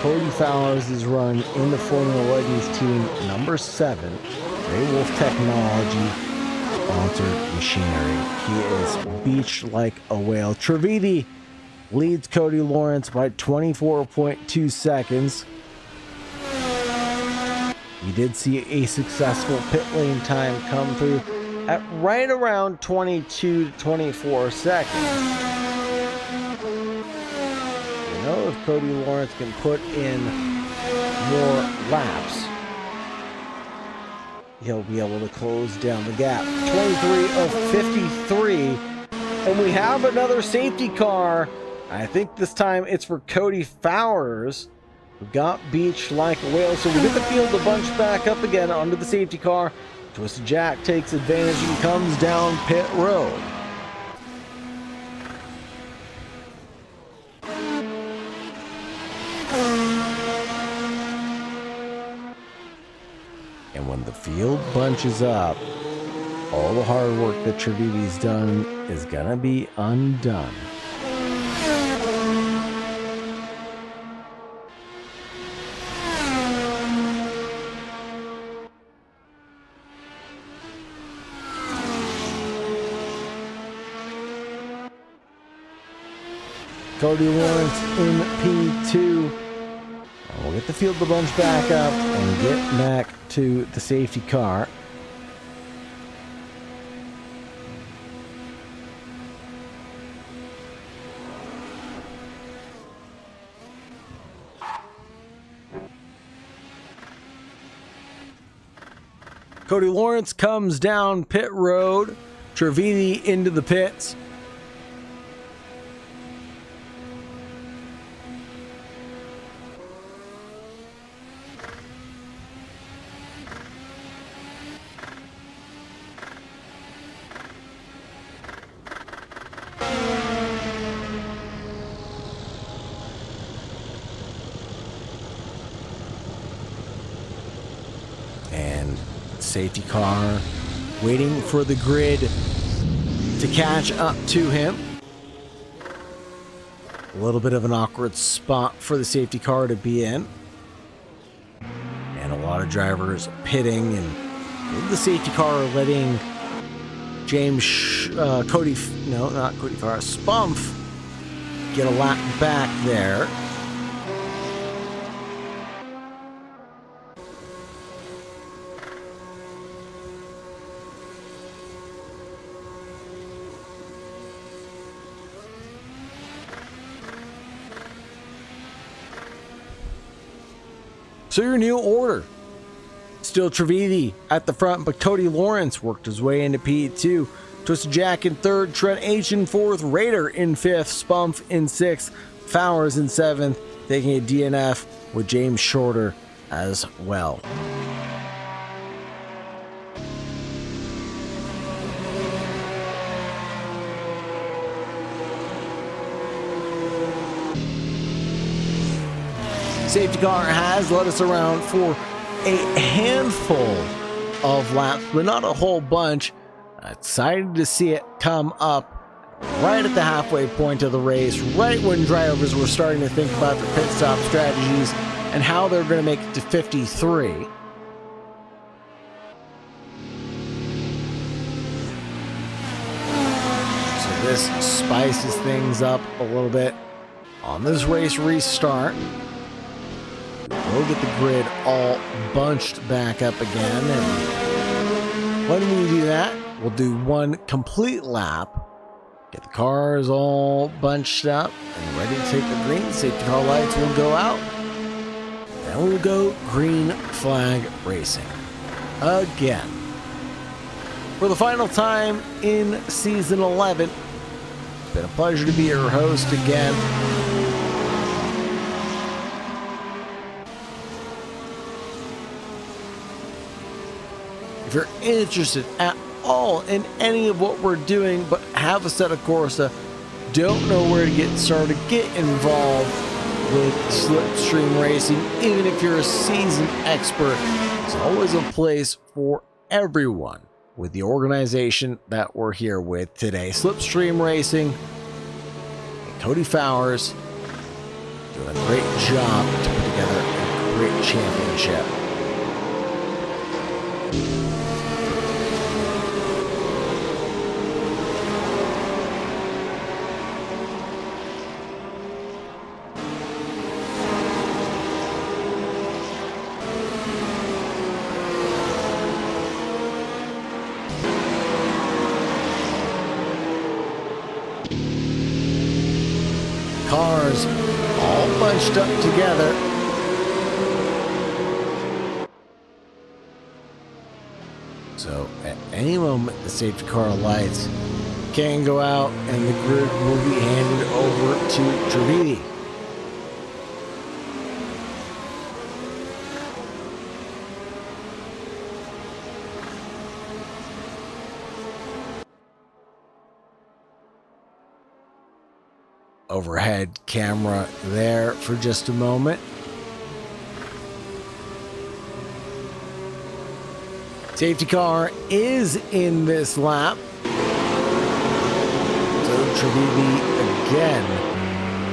Cody Fowler's run in the Formula Legends team number 7, Grey Wolf Technology sponsored machinery. He is beached like a whale. Trevidi leads Cody Lawrence by 24.2 seconds. We did see a successful pit lane time come through at right around 22 to 24 seconds. You know, if Cody Lawrence can put in more laps, he'll be able to close down the gap. 23 of 53, and we have another safety car. I think this time it's for Cody Fowlers, who got beached like a whale. So we get the field to bunch back up again onto the safety car. Twisted Jack takes advantage and comes down pit road. And when the field bunches up, all the hard work that Triviti's done is gonna be undone. Cody Lawrence in P2. We'll get the field the bunch back up and get back to the safety car. Cody Lawrence comes down pit road. Triviti into the pits. And safety car waiting for the grid to catch up to him. A little bit of an awkward spot for the safety car to be in. And a lot of drivers pitting, and the safety car letting Spump get a lap back there. So your new order. Still Triviti at the front, but Cody Lawrence worked his way into P2. Twisted Jack in third, Trent H in fourth, Raider in fifth, Spump in sixth, Fowers in seventh, taking a DNF with James Shorter as well. Safety car has led us around for a handful of laps, but not a whole bunch. Excited to see it come up right at the halfway point of the race, right when drivers were starting to think about their pit stop strategies and how they're going to make it to 53. So this spices things up a little bit on this race restart. We'll get the grid all bunched back up again, and when we do that, we'll do one complete lap, get the cars all bunched up and ready to take the green. Safety car lights will go out, then we'll go green flag racing again. For the final time in season 11, it's been a pleasure to be your host again. If you're interested at all in any of what we're doing but have Assetto Corsa, don't know where to get started, get involved with Slipstream Racing. Even if you're a seasoned expert, there's always a place for everyone with the organization that we're here with today. Slipstream Racing and Cody Fowers doing a great job to put together a great championship. Cars all bunched up together. So at any moment, the safety car lights can go out and the grid will be handed over to Triviti. Overhead camera there for just a moment. Safety car is in this lap. So Trevidi again,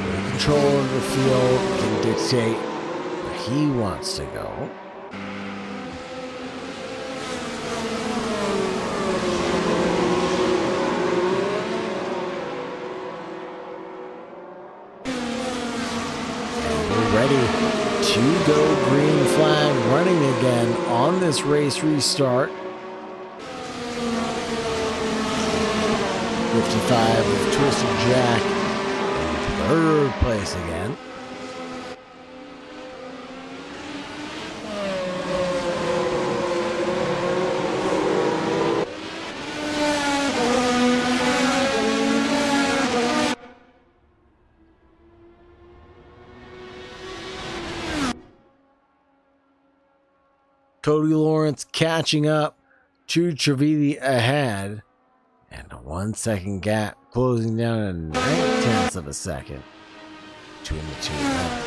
with control of the field, can dictate where he wants to go. Ready to go. Green flag running again on this race restart. 55 with Twisted Jack in third place again. Cody Lawrence catching up to Trevidi ahead, and a 1 second gap closing down to 9/10 of a second between the two men.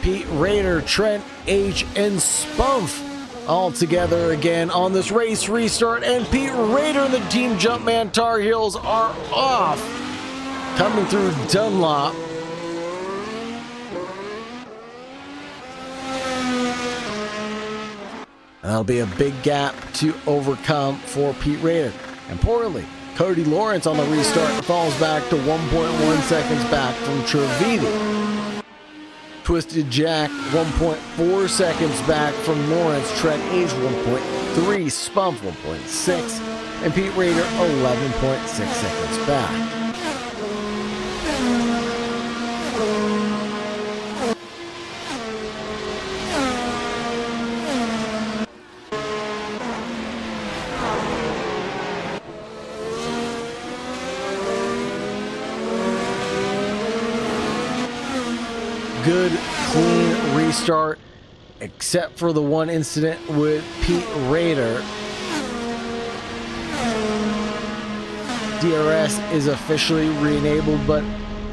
Pete Rader, Trent H, and Spunf all together again on this race restart, and Pete Rader and the Team Jumpman Tar Heels are off, coming through Dunlop. That'll be a big gap to overcome for Pete Rader. Importantly, Cody Lawrence on the restart falls back to 1.1 seconds back from Trevidi. Twisted Jack 1.4 seconds back from Lawrence. Trent H 1.3, Spump 1.6, and Pete Rader 11.6 seconds back. Good, clean restart, except for the one incident with Pete Rader. DRS is officially re-enabled, but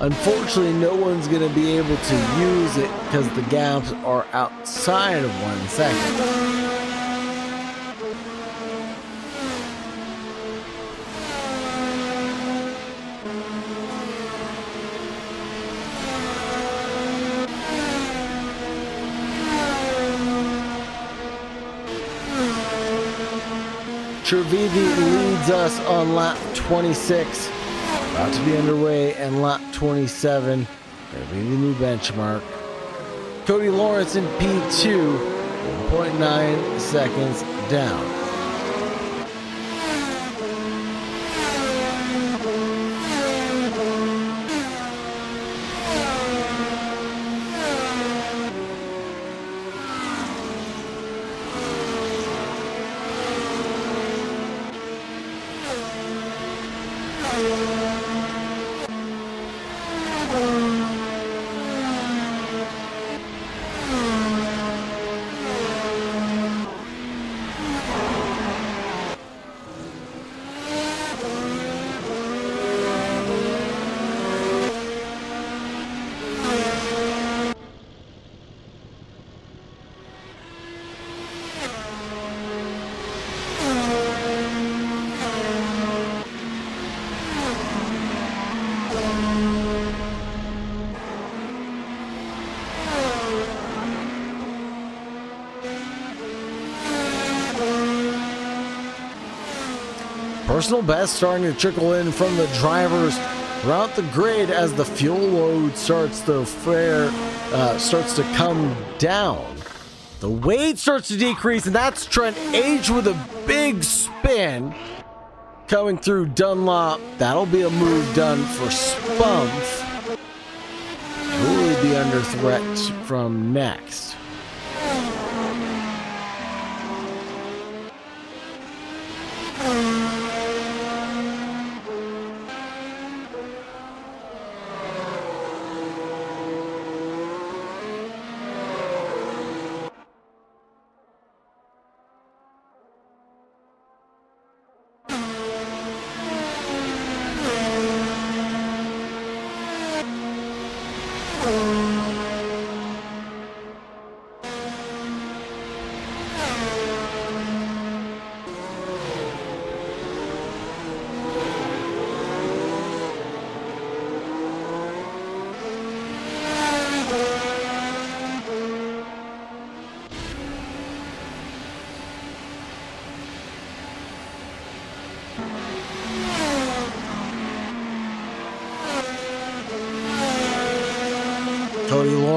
unfortunately no one's going to be able to use it because the gaps are outside of 1 second. Trevidi leads us on lap 26, about to be underway, and lap 27, going to be the new benchmark. Cody Lawrence in P2, 1.9 seconds down. Personal best starting to trickle in from the drivers throughout the grid as the fuel load starts to come down. The weight starts to decrease, and that's Trent H with a big spin coming through Dunlop. That'll be a move done for Spunf. Who will be under threat from next?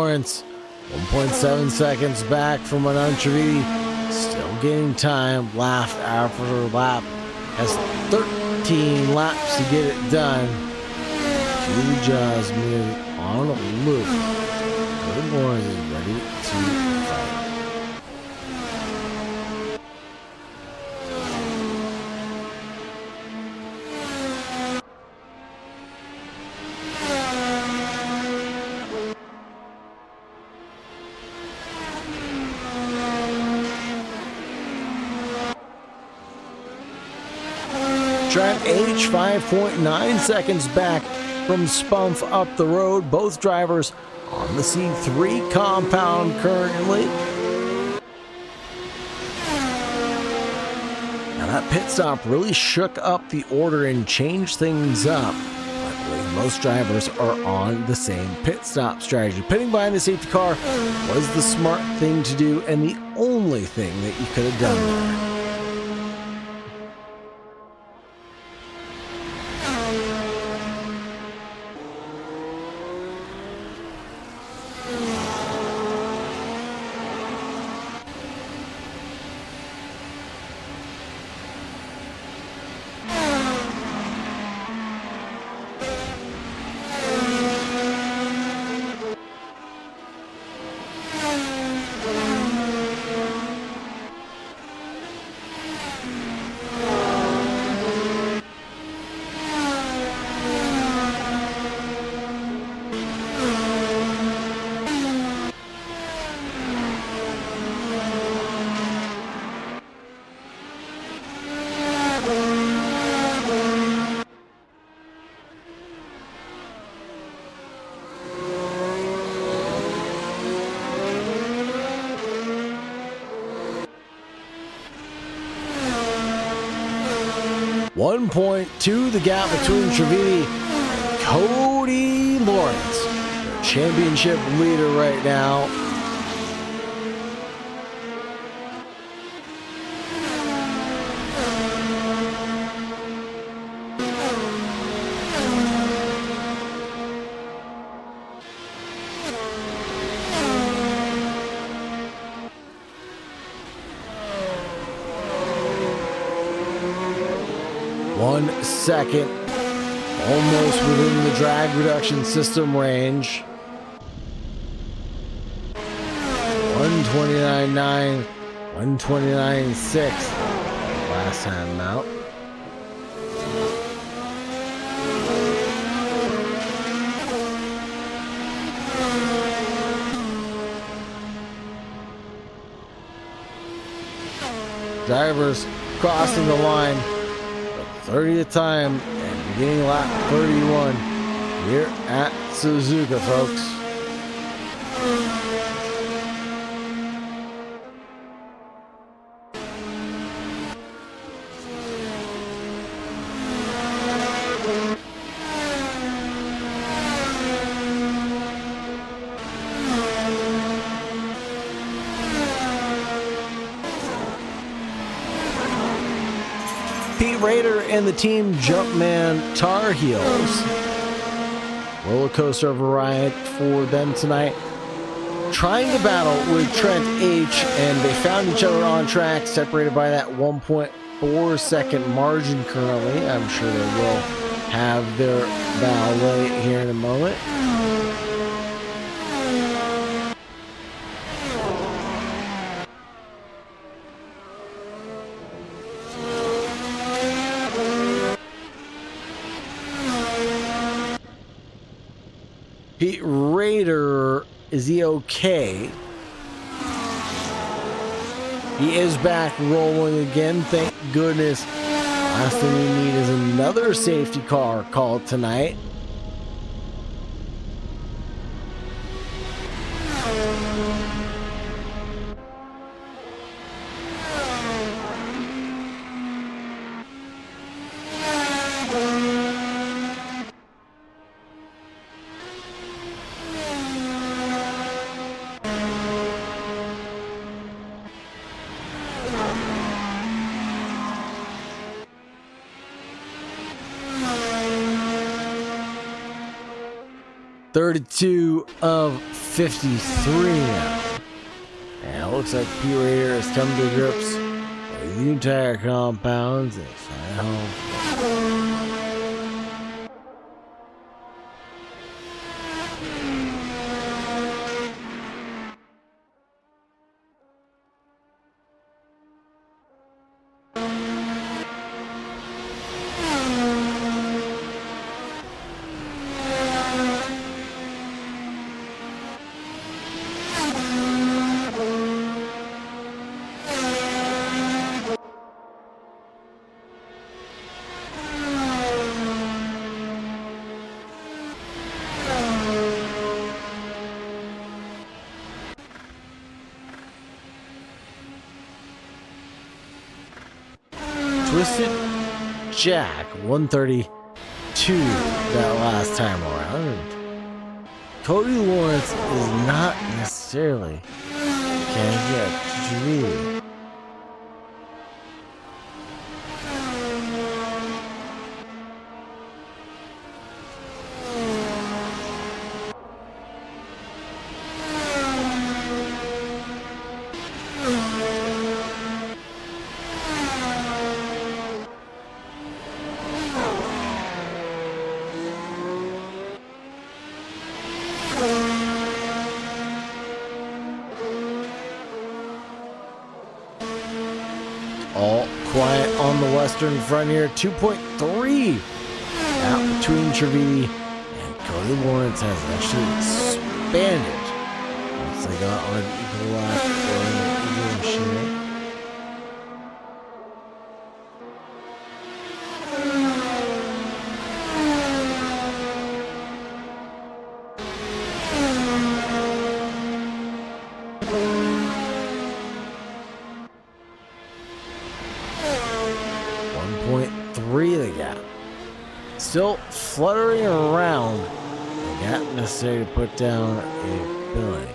Lawrence. 1.7 seconds back from Anand Trivedi. Still gaining time, lap after lap. Has 13 laps to get it done. Julie Jaws moving on a loop. Good Lawrence is ready to fight. Trent H 5.9 seconds back from Spunf up the road. Both drivers on the C3 compound currently. Now that pit stop really shook up the order and changed things up. I believe most drivers are on the same pit stop strategy. Pitting behind the safety car was the smart thing to do and the only thing that you could have done there. .2 the gap between Trivedi and Cody Lawrence, the championship leader right now. One second, almost within the drag reduction system range. 129.9, 129.6 last time out. Drivers crossing the line. 30th time and beginning lap 31 here at Suzuka, folks. Raider and the team Jumpman Tar Heels. Roller coaster of a ride for them tonight. Trying to battle with Trent H, and they found each other on track, separated by that 1.4 second margin currently. I'm sure they will have their ballet here in a moment. Pete Raider, is he okay? He is back rolling again, thank goodness. Last thing we need is another safety car called tonight. 32 of 53 now. And it looks like Pete Raider has come to grips with the entire compounds and flying home. Twisted Jack 132 that last time around. Cody Lawrence is not necessarily can get GG. All quiet on the western front here. 2.3 out between Trevini and Cody Lawrence has actually expanded once they got on equal lap or equal share. The gap still fluttering around, and not necessary to put down a billing.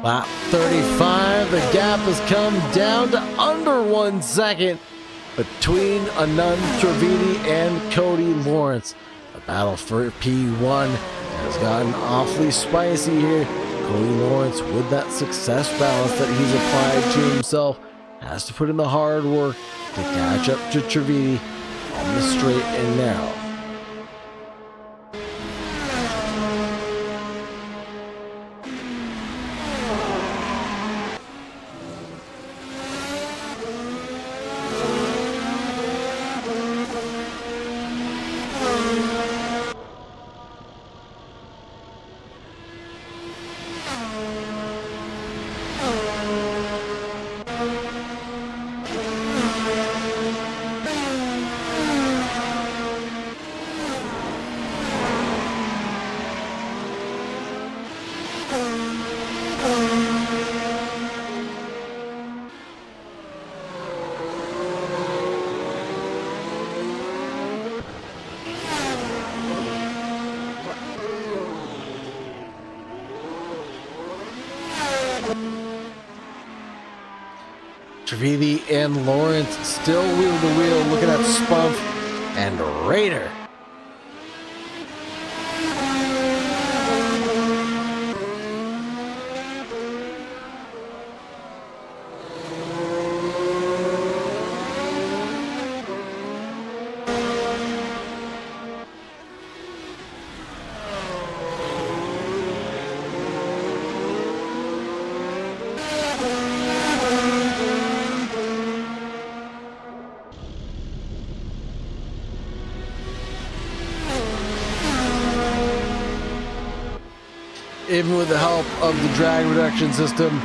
Lap 35, the gap has come down to under 1 second between Anand Trivedi and Cody Lawrence. The battle for P1 has gotten awfully spicy here. Cody Lawrence, with that success balance that he's applied to himself, has to put in the hard work to catch up to Trivedi on the straight and narrow. Trivedi and Lawrence still wheel to wheel, looking at Spump and Raider. Even with the help of the drag reduction system,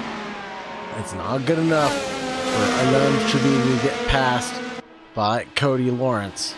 it's not good enough for Anand Trivedi to get passed by Cody Lawrence.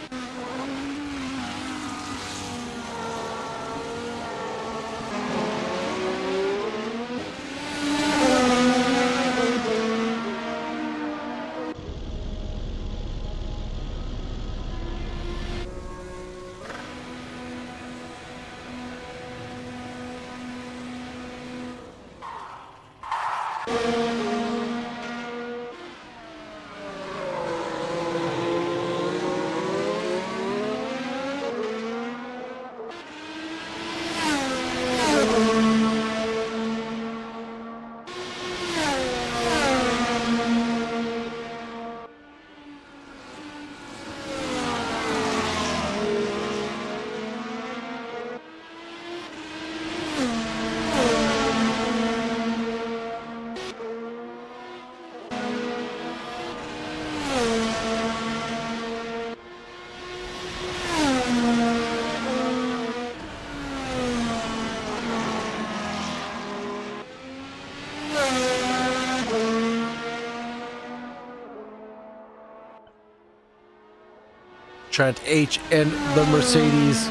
Trent H and the Mercedes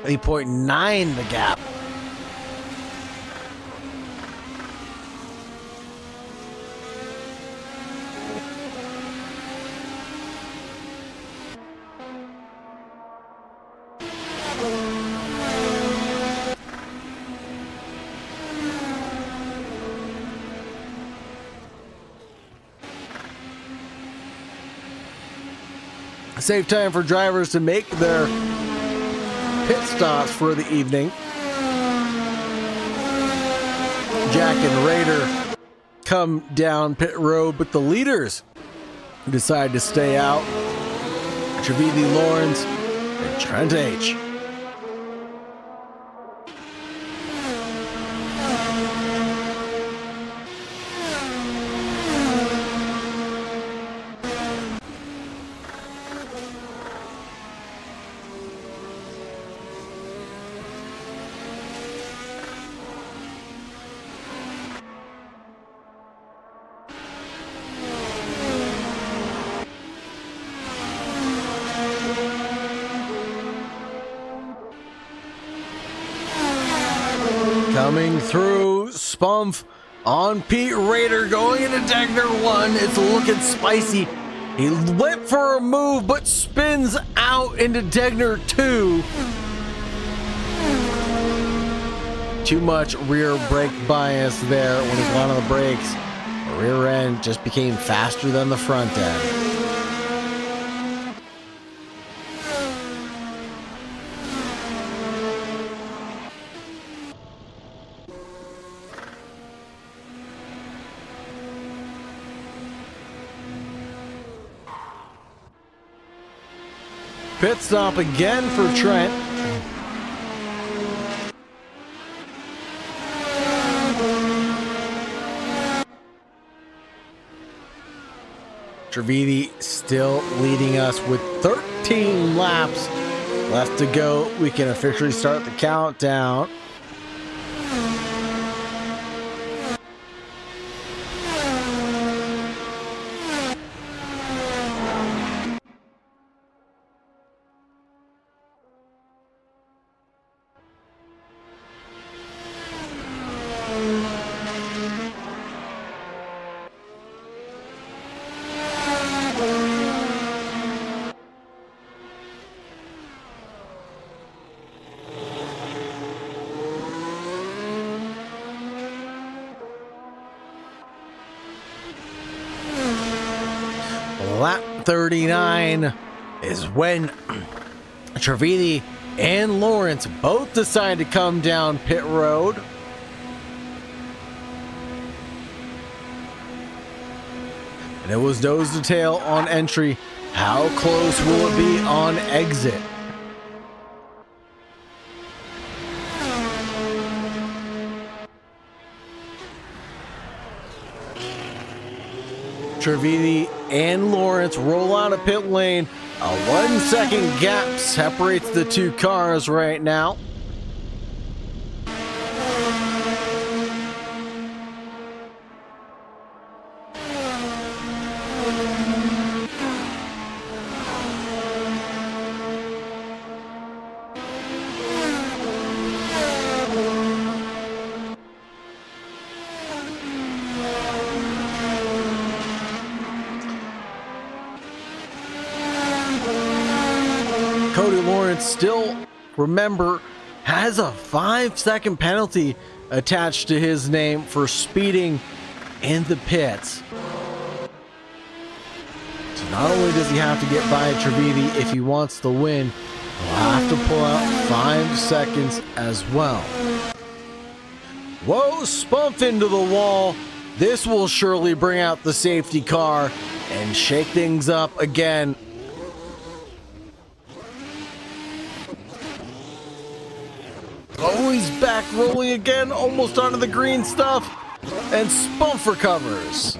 8.9 the gap. Save time for drivers to make their pit stops for the evening. Jack and Raider come down pit road, but the leaders decide to stay out. Trivedi, Lawrence, and Trent H. Coming through, Spump on Pete Raider going into Degner 1. It's looking spicy. He went for a move but spins out into Degner 2. Too much rear brake bias there when he got on the brakes. The rear end just became faster than the front end. Pit stop again for Trent. Trivedi still leading us with 13 laps left to go. We can officially start the countdown. Lap 39 is when Trivedi and Lawrence both decide to come down pit road. And it was nose to tail on entry. How close will it be on exit? Trivedi and Lawrence roll out of pit lane. A 1 second gap separates the two cars right now. Cody Lawrence still, remember, has a 5-second penalty attached to his name for speeding in the pits. So not only does he have to get by Trivedi if he wants the win, he'll have to pull out 5 seconds as well. Whoa, spump into the wall. This will surely bring out the safety car and shake things up again. Oh, he's back rolling again, almost onto the green stuff, and Spump recovers.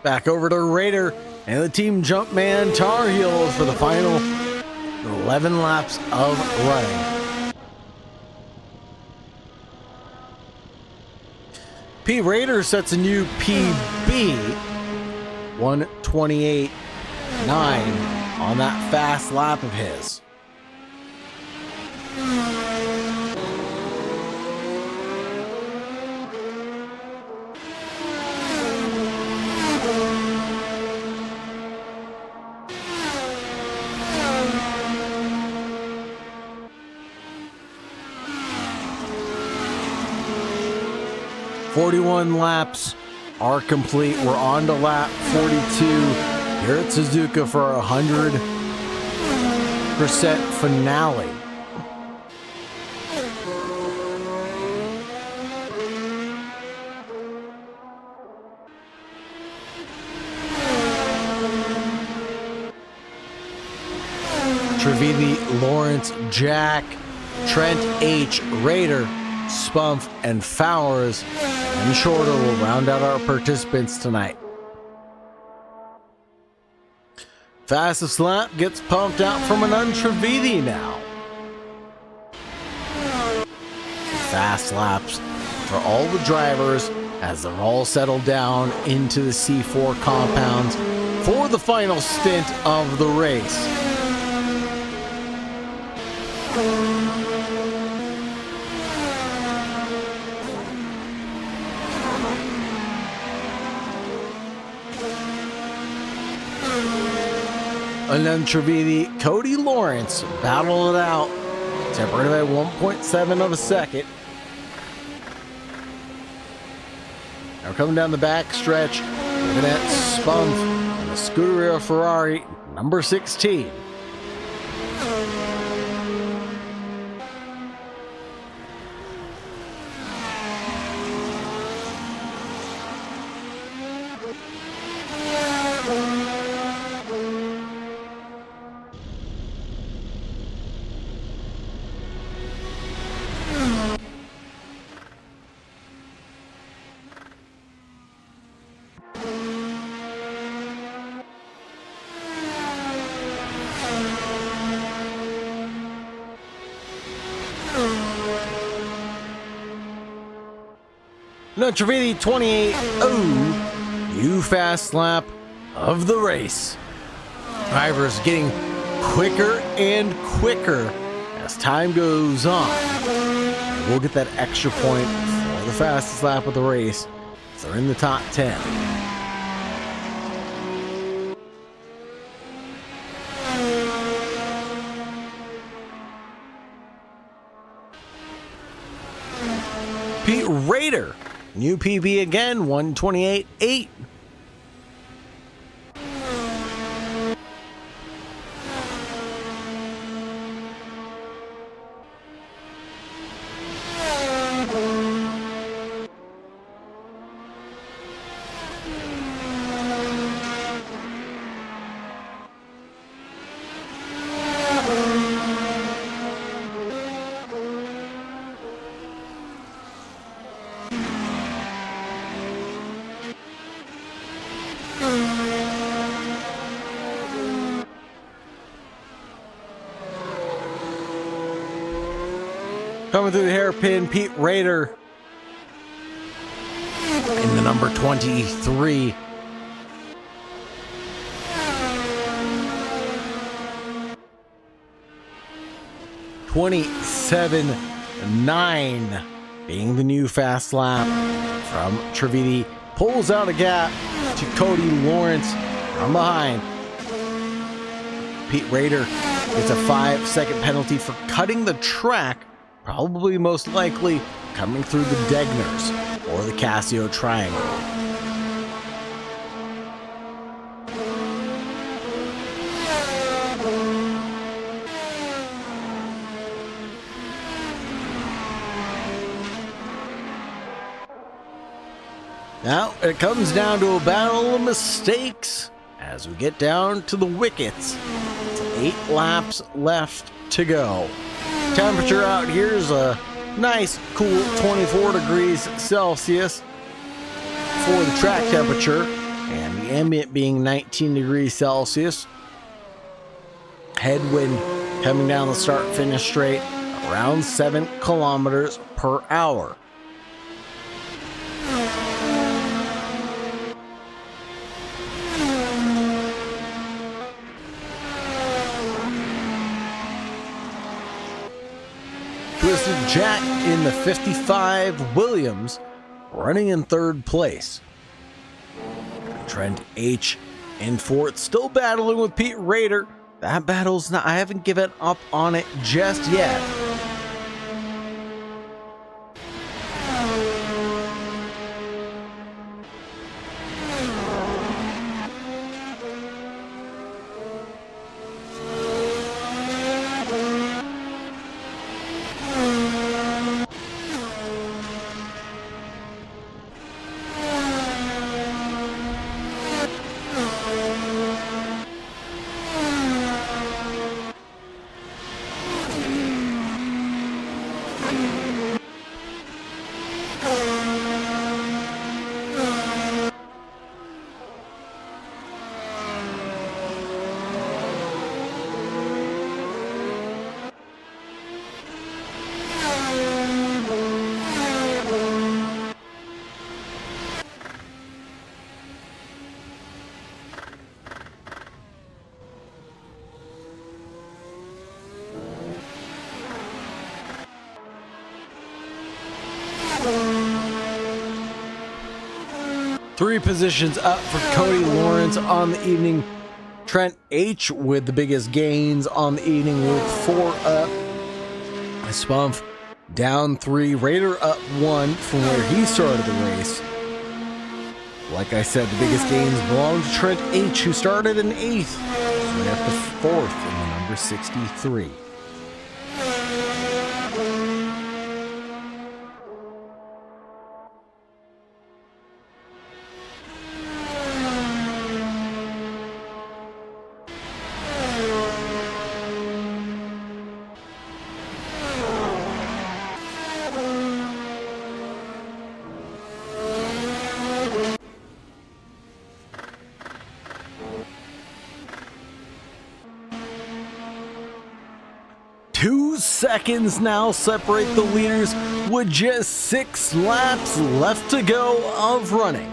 Back over to Raider and the Team Jumpman Tar Heels for the final 11 laps of running. P. Raider sets a new PB, 128.9 on that fast lap of his. "41 laps are complete. We're on to lap 42 here at Suzuka for our 100% finale. Trivedi, Lawrence, Jack, Trent H, Raider, Spump, and Fowers and Shorter will round out our participants tonight. Fastest lap gets pumped out from an Trivedi now. fast laps for all the drivers as they're all settled down into the C4 compounds for the final stint of the race. And then Trividi, Cody Lawrence battled it out, separated by 1.7 of a second. Now coming down the back stretch, looking at Spunk and the Scuderia Ferrari, number 16. Now Trividi 28.0, new fast lap of the race. Drivers getting quicker and quicker as time goes on. And we'll get that extra point for the fastest lap of the race. So they're in the top 10. Pete Rader, new PB again, 128.8. Coming through the hairpin, Pete Rader in the number 23. .27.9 being the new fast lap from Trividi. Pulls out a gap to Cody Lawrence from behind. Pete Rader gets a 5-second penalty for cutting the track, probably most likely coming through the Degners or the Casio Triangle. Now it comes down to a battle of mistakes as we get down to the wickets. 8 laps left to go. Temperature out here is a nice cool 24 degrees Celsius for the track temperature, and the ambient being 19 degrees Celsius. Headwind coming down the start-finish straight around 7 kilometers per hour. Twisted Jack in the 55 Williams running in 3rd place. Trent H in 4th, still battling with Pete Rader. That battle's not, I haven't given up on it just yet. Three positions up for Cody Lawrence on the evening. Trent H with the biggest gains on the evening with 4 up. Spump down 3. Raider up 1 from where he started the race. Like I said, the biggest gains belong to Trent H, who started in 8th. Right up to 4th in the number 63. Seconds now separate the leaders with just 6 laps left to go of running.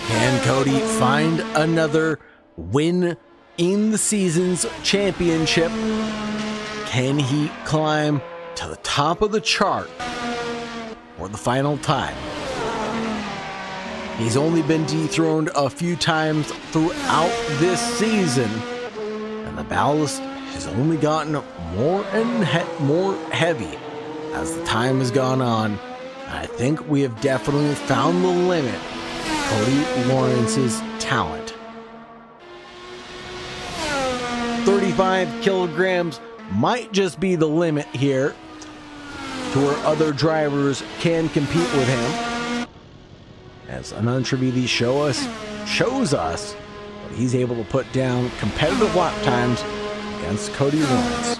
Can Cody find another win in the season's championship? Can he climb to the top of the chart for the final time? He's only been dethroned a few times throughout this season, and the ballast has only gotten more and more heavy as the time has gone on. I think we have definitely found the limit of Cody Lawrence's talent. 35 kilograms might just be the limit here to where other drivers can compete with him. As Anand Trivedi shows us what he's able to put down competitive lap times against Cody Lawrence.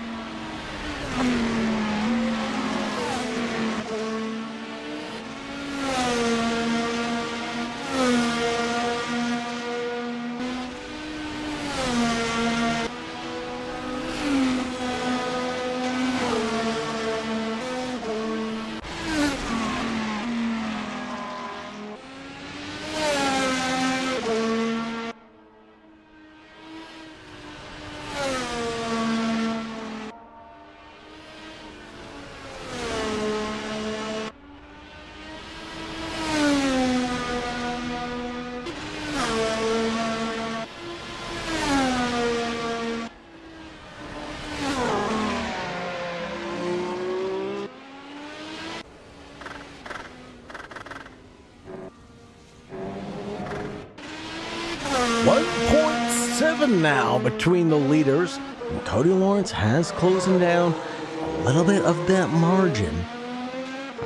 Now between the leaders, and Cody Lawrence has closing down a little bit of that margin.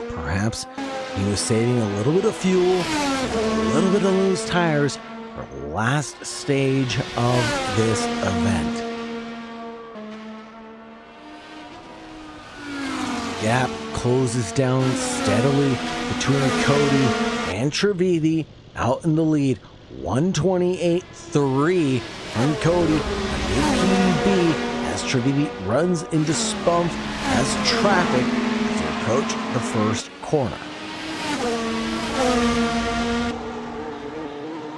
Perhaps he was saving a little bit of fuel, a little bit of loose tires for the last stage of this event. The gap closes down steadily between Cody and Trivedi out in the lead. 128.3 from Cody, a new PB as Trivedi runs into Spump as traffic as they approach the first corner.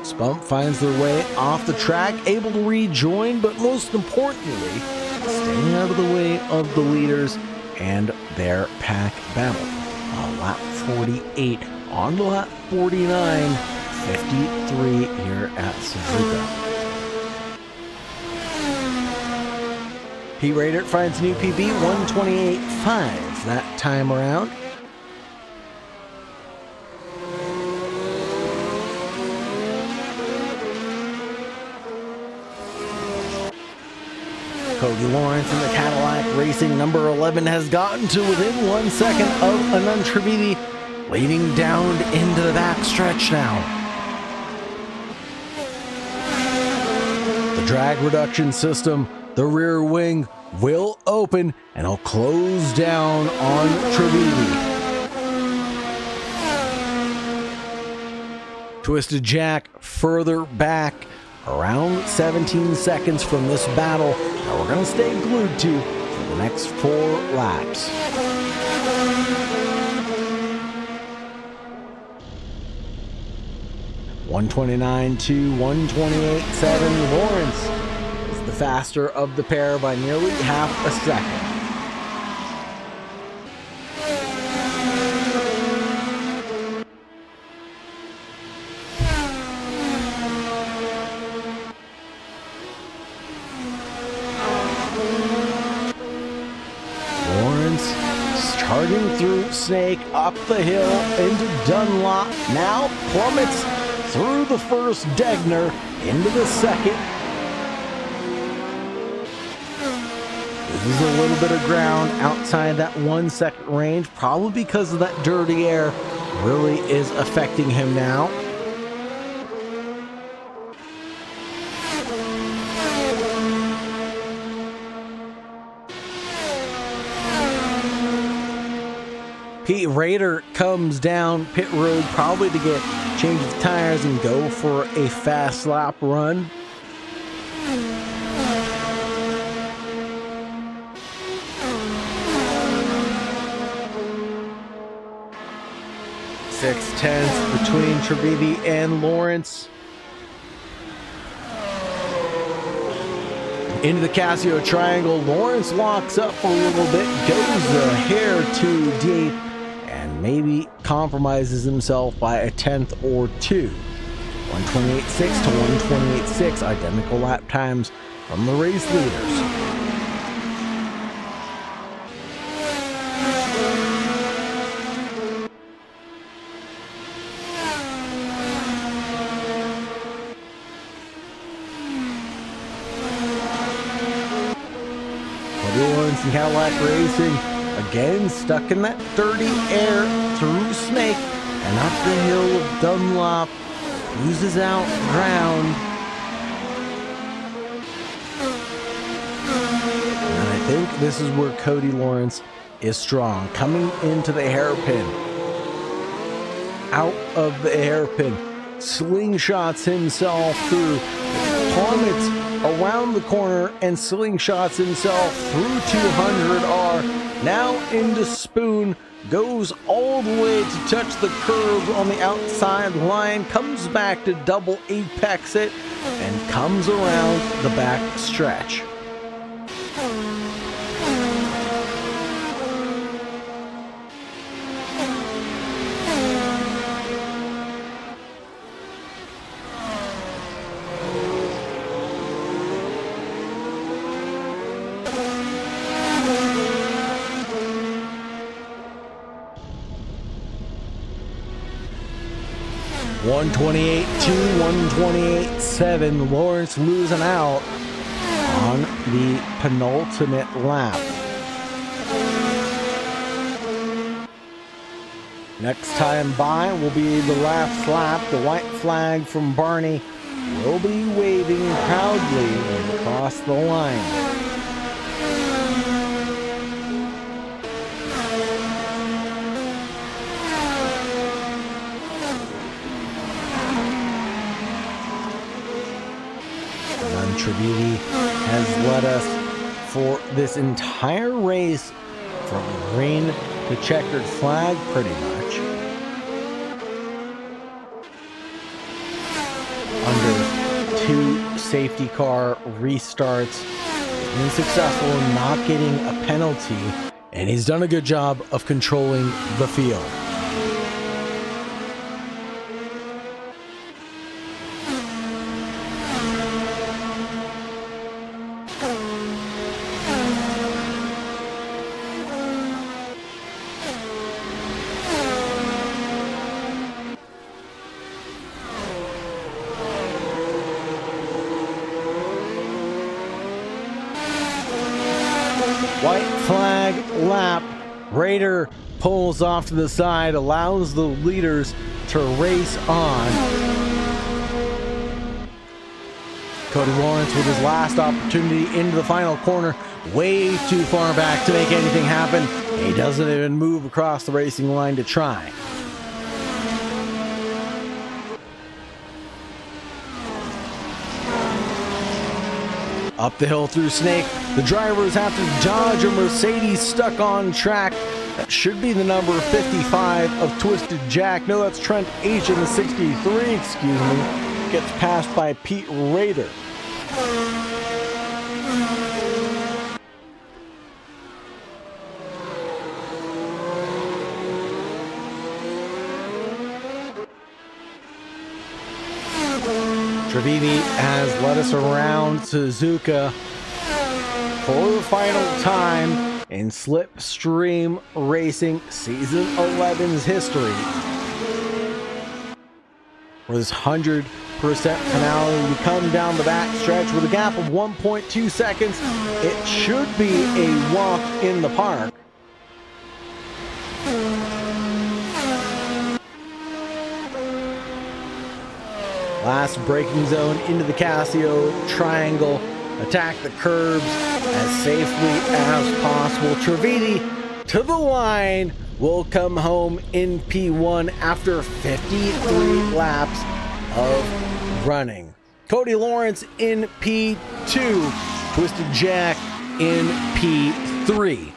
Spump finds their way off the track, able to rejoin, but most importantly, staying out of the way of the leaders and their pack battle. On lap 48, on to lap 49, 53 here at Suzuka. P. Raider finds new PB 128.5 that time around. Cody Lawrence in the Cadillac Racing number 11 has gotten to within 1 second of Anand Trivedi, leading down into the back stretch now. The drag reduction system, the rear wing will open and it'll close down on Trivedi. Twisted Jack further back, around 17 seconds from this battle that we're going to stay glued to for the next 4 laps. .129 to 128.7. Lawrence is the faster of the pair by nearly half a second. charging through Snake, up the hill into Dunlop, now plummets through the first Degner into the second. This is a little bit of ground outside that 1 second range, probably because of that dirty air really is affecting him now. Pete Raider comes down pit road probably to get change of tires and go for a fast lap run. Six-tenths between Trevini and Lawrence. Into the Casio triangle, Lawrence locks up a little bit, goes a hair too deep, and maybe compromises himself by a tenth or two. 128.6 to 128.6, identical lap times from the race leaders. Lawrence and Cadillac Racing again stuck in that dirty air through Snake and up the hill of Dunlop, loses out ground. And I think this is where Cody Lawrence is strong, coming into the hairpin, out of the hairpin, slingshots himself through, plummets around the corner and slingshots himself through 200R, now into Spoon, goes all the way to touch the curve on the outside line, comes back to double apex it, and comes around the back stretch. .128.2, 128.7, Lawrence losing out on the penultimate lap. Next time by will be the last lap. The white flag from Barney will be waving proudly across the line. Trevini has led us for this entire race from green to checkered flag, pretty much. Under 2 safety car restarts, he's been successful in not getting a penalty, and he's done a good job of controlling the field. White flag lap. Raider pulls off to the side, allows the leaders to race on. Cody Lawrence with his last opportunity into the final corner, way too far back to make anything happen. He doesn't even move across the racing line to try. Up the hill through Snake, the drivers have to dodge a Mercedes stuck on track. That should be the number 55 of Twisted Jack. No, that's Trent H in the 63, excuse me. Gets passed by Pete Raider. Trevini has led us around Suzuka for the final time. in Slipstream Racing Season 11's history. For this 100% finale, we come down the back stretch with a gap of 1.2 seconds. It should be a walk in the park. Last braking zone into the Casio triangle. Attack the curbs as safely as possible. Trevini to the line will come home in P1 after 53 laps of running. Cody Lawrence in P2. Twisted Jack in P3.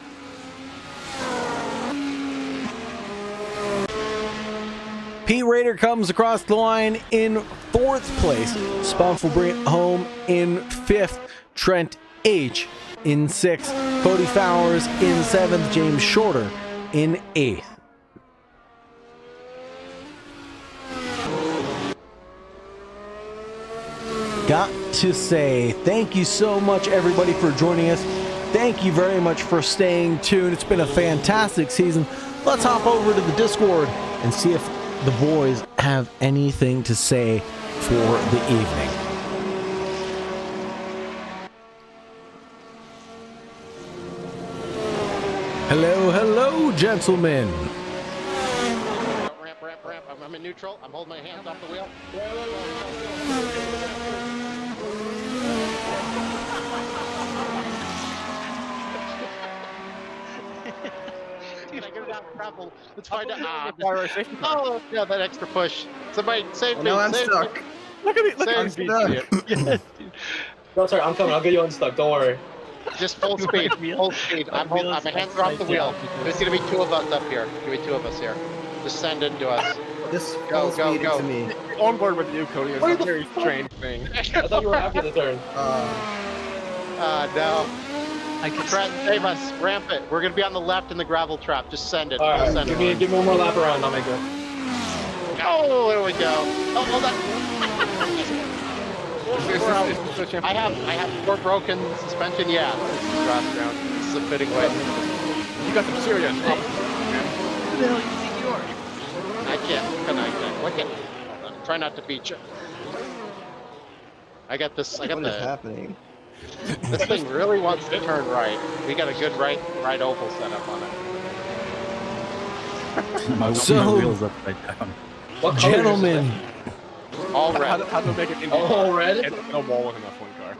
Pete Rader comes across the line in 4th place. Spump will bring it home in 5th. Trent H in 6th. Cody Fowers in 7th. James Shorter in 8th. Got to say thank you so much, everybody, for joining us. Thank you very much for staying tuned. It's been a fantastic season. Let's hop over to the Discord and see if the boys have anything to say for the evening. Hello, hello, gentlemen. Ramp. I'm in neutral. I'm holding my hands off the wheel. Dude, I go down the gravel. Let's find out. Oh, yeah, that extra push. Somebody save me. No, I'm save stuck. Me. Look at me. Look, I'm stuck. Yes, dude. No, sorry, I'm coming. I'll get you unstuck. Don't worry. Just full speed. Full speed. My hands are off the wheel. There's gonna be 2 of us up here. There's gonna be 2 of us here. Just send into us. This Go, full go, speed go. into me. On board with you, Cody. It's a very strange thing. I thought you were after the turn. No. Trent, save us. Ramp it. We're gonna be on the left in the gravel trap. Just send it. All right, Send give it. me one more lap around. I'll make it. Oh, there we go. Oh, hold on. I have 4 broken suspension. Yeah, this is last round. This is a fitting way. You got some serious problems. Who the hell do you think you are? I can't connect. Look at. Try not to beat you. I got this. I got What is happening? This thing really wants to turn right. We got a good right oval set up on it. My wheels upside down. What color Gentlemen, All red. How to make it in All red? and no wall with enough one car.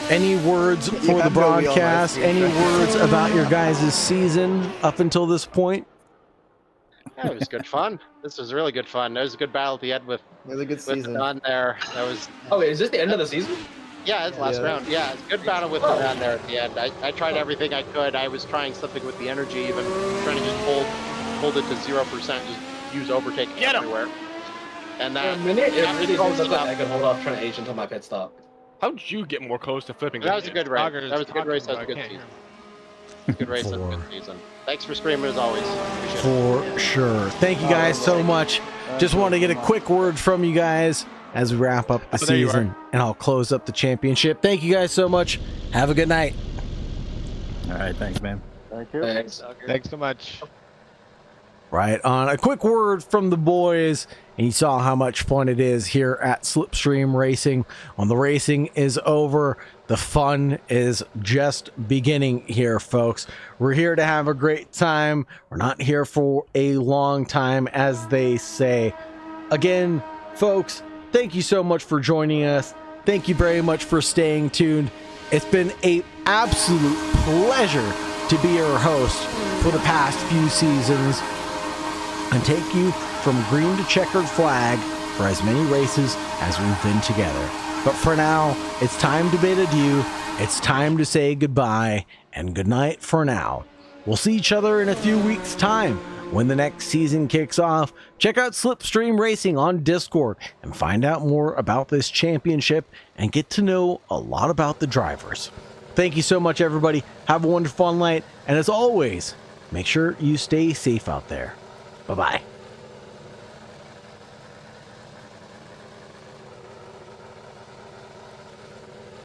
any words for the have no wheel, broadcast? I see. Any words about your guys' season up until this point? Yeah, it was good fun. This was really good fun. There was a good battle at the end with Really good with season. Don there. That was Oh, wait, is this the end of the season? yeah, it's last round. Yeah, it's a good battle with Don there at the end. I tried everything I could. I was trying something with the energy, even trying to just hold it to 0%, just use overtake everywhere. And that It really close seems like enough. I could hold off trying to H until my pit stop. How did you get more close to flipping? That was a good race. That was a good race. That was a good season. Good race. That was a good season. Thanks for streaming as always. Appreciate it. For sure. Thank you guys so much. Just want to get a quick word from you guys as we wrap up the there you season, and I'll close up the championship. Thank you guys so much. Have a good night. All right, thanks, man. Thanks. Thanks so much. Right on. A quick word from the boys, and you saw how much fun it is here at Slipstream Racing. When the racing is over, the fun is just beginning here, folks. We're here to have a great time. We're not here for a long time, as they say. Again, folks, thank you so much for joining us. Thank you very much for staying tuned. It's been an absolute pleasure to be your host for the past few seasons and take you from green to checkered flag for as many races as we've been together. But for now, it's time to bid adieu. It's time to say goodbye and good night for now. We'll see each other in a few weeks' time when the next season kicks off. Check out Slipstream Racing on Discord and find out more about this championship and get to know a lot about the drivers. Thank you so much, everybody. Have a wonderful night. And as always, make sure you stay safe out there. Bye-bye.